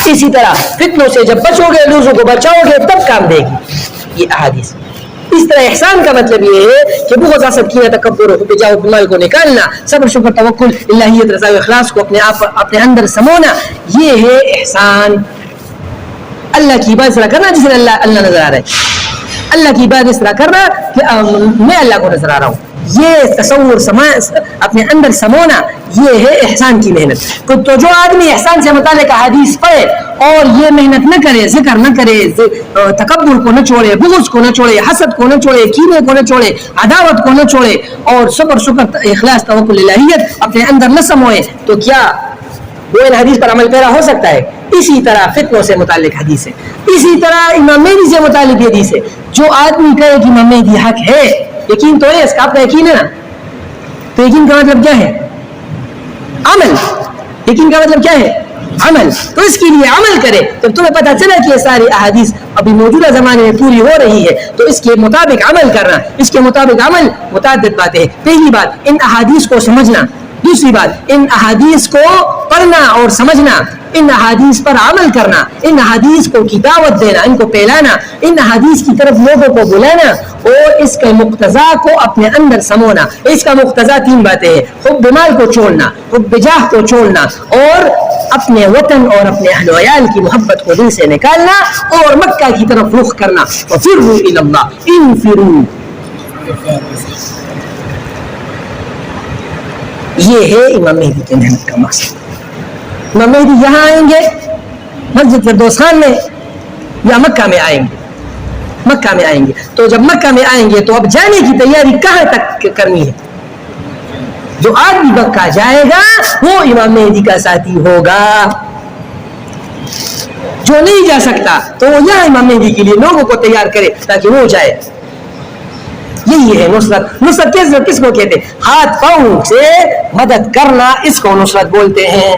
اسی طرح فتنوں سے جب بچو گے، لوگوں کو بچاؤ گے، تب کام دے گی یہ احادیث. اس طرح احسان کا مطلب یہ ہے کہ بغض، حسد، کینہ، تکبر، حب جاہ و مال کو نکالنا، صبر، شکر، توکل، الہیت، رضا و اخلاص کو اپنے اندر سمونا، یہ ہے احسان. اللہ کی عبادت اس طرح کرنا جس طرح اللہ نظر آ رہا ہے. اللہ کی عبادت اس طرح کرنا کہ میں اللہ کو نظر آ رہا ہوں. یہ تصور اپنے اندر سمونا، یہ ہے احسان کی محنت. تو جو آدمی احسان سے متعلق حدیث پڑھے اور یہ محنت نہ کرے، ذکر نہ کرے، تکبر کو نہ چھوڑے، بغض کو نہ چھوڑے، حسد کو نہ چھوڑے، کینے کو نہ چھوڑے، عداوت کو نہ چھوڑے، اور صبر، شکر، اخلاص، توکل، الہیت اپنے اندر نہ سموئے، تو کیا وہ ان حدیث پر عمل پیرا ہو سکتا ہے؟ اسی طرح فتنوں سے متعلق حدیث ہے. اسی طرح امام مہدی سے متعلق حدیث ہے. جو آدمی کہے کہ امام مہدی حق ہے، یقین تو ہے اس کا، آپ کا یقین ہے نا، تو یقین کا مطلب کیا ہے؟ عمل. یقین کا مطلب کیا ہے؟ عمل. تو اس کے لیے عمل کرے. جب تمہیں پتہ چلا کہ یہ ساری احادیث ابھی موجودہ زمانے میں پوری ہو رہی ہے تو اس کے مطابق عمل کرنا. اس کے مطابق عمل متعدد باتیں. پہلی بات ان احادیث کو سمجھنا، دوسری بات ان احادیث کو پڑھنا اور سمجھنا، ان احادیث پر عمل کرنا، ان احادیث کو کی دعوت دینا، ان کو پھیلانا، ان احادیث کی طرف لوگوں کو بلانا، اور اس کے مقتضا کو اپنے اندر سمونا. اس کا مقتضا 3 باتیں ہیں: حب مال کو چھوڑنا، حب جاہ کو چھوڑنا، اور اپنے وطن اور اپنے اہل و عیال کی محبت کو دل سے نکالنا، اور مکہ کی طرف رخ کرنا. وفروا الی اللہ، انفروا. یہ ہے امام مہدی کی محنت کا مقصد. امام مہدی یہاں آئیں گے مسجد فردوس خان میں یا مکہ میں آئیں گے؟ مکہ میں آئیں گے. تو جب مکہ میں آئیں گے تو اب جانے کی تیاری کہاں تک کرنی ہے؟ جو آدمی مکہ جائے گا وہ امام مہدی کا ساتھی ہوگا. جو نہیں جا سکتا تو وہ یہاں امام مہدی کے لیے لوگوں کو تیار کرے تاکہ وہ جائے. یہی ہے نصرت. نصرت کس کو کہتے ہیں؟ ہاتھ پاؤں سے مدد کرنا، اس کو نصرت بولتے ہیں.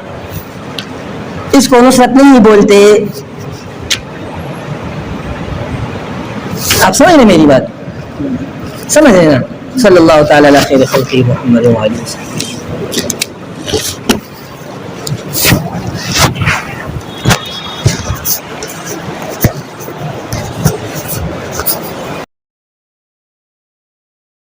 اس کو نصرت نہیں بولتے. آپ سمجھ رہے میری بات؟ سمجھ رہے نا؟ صلی اللہ تعالی علی خیر خلقہ محمد و علیہ وسلم.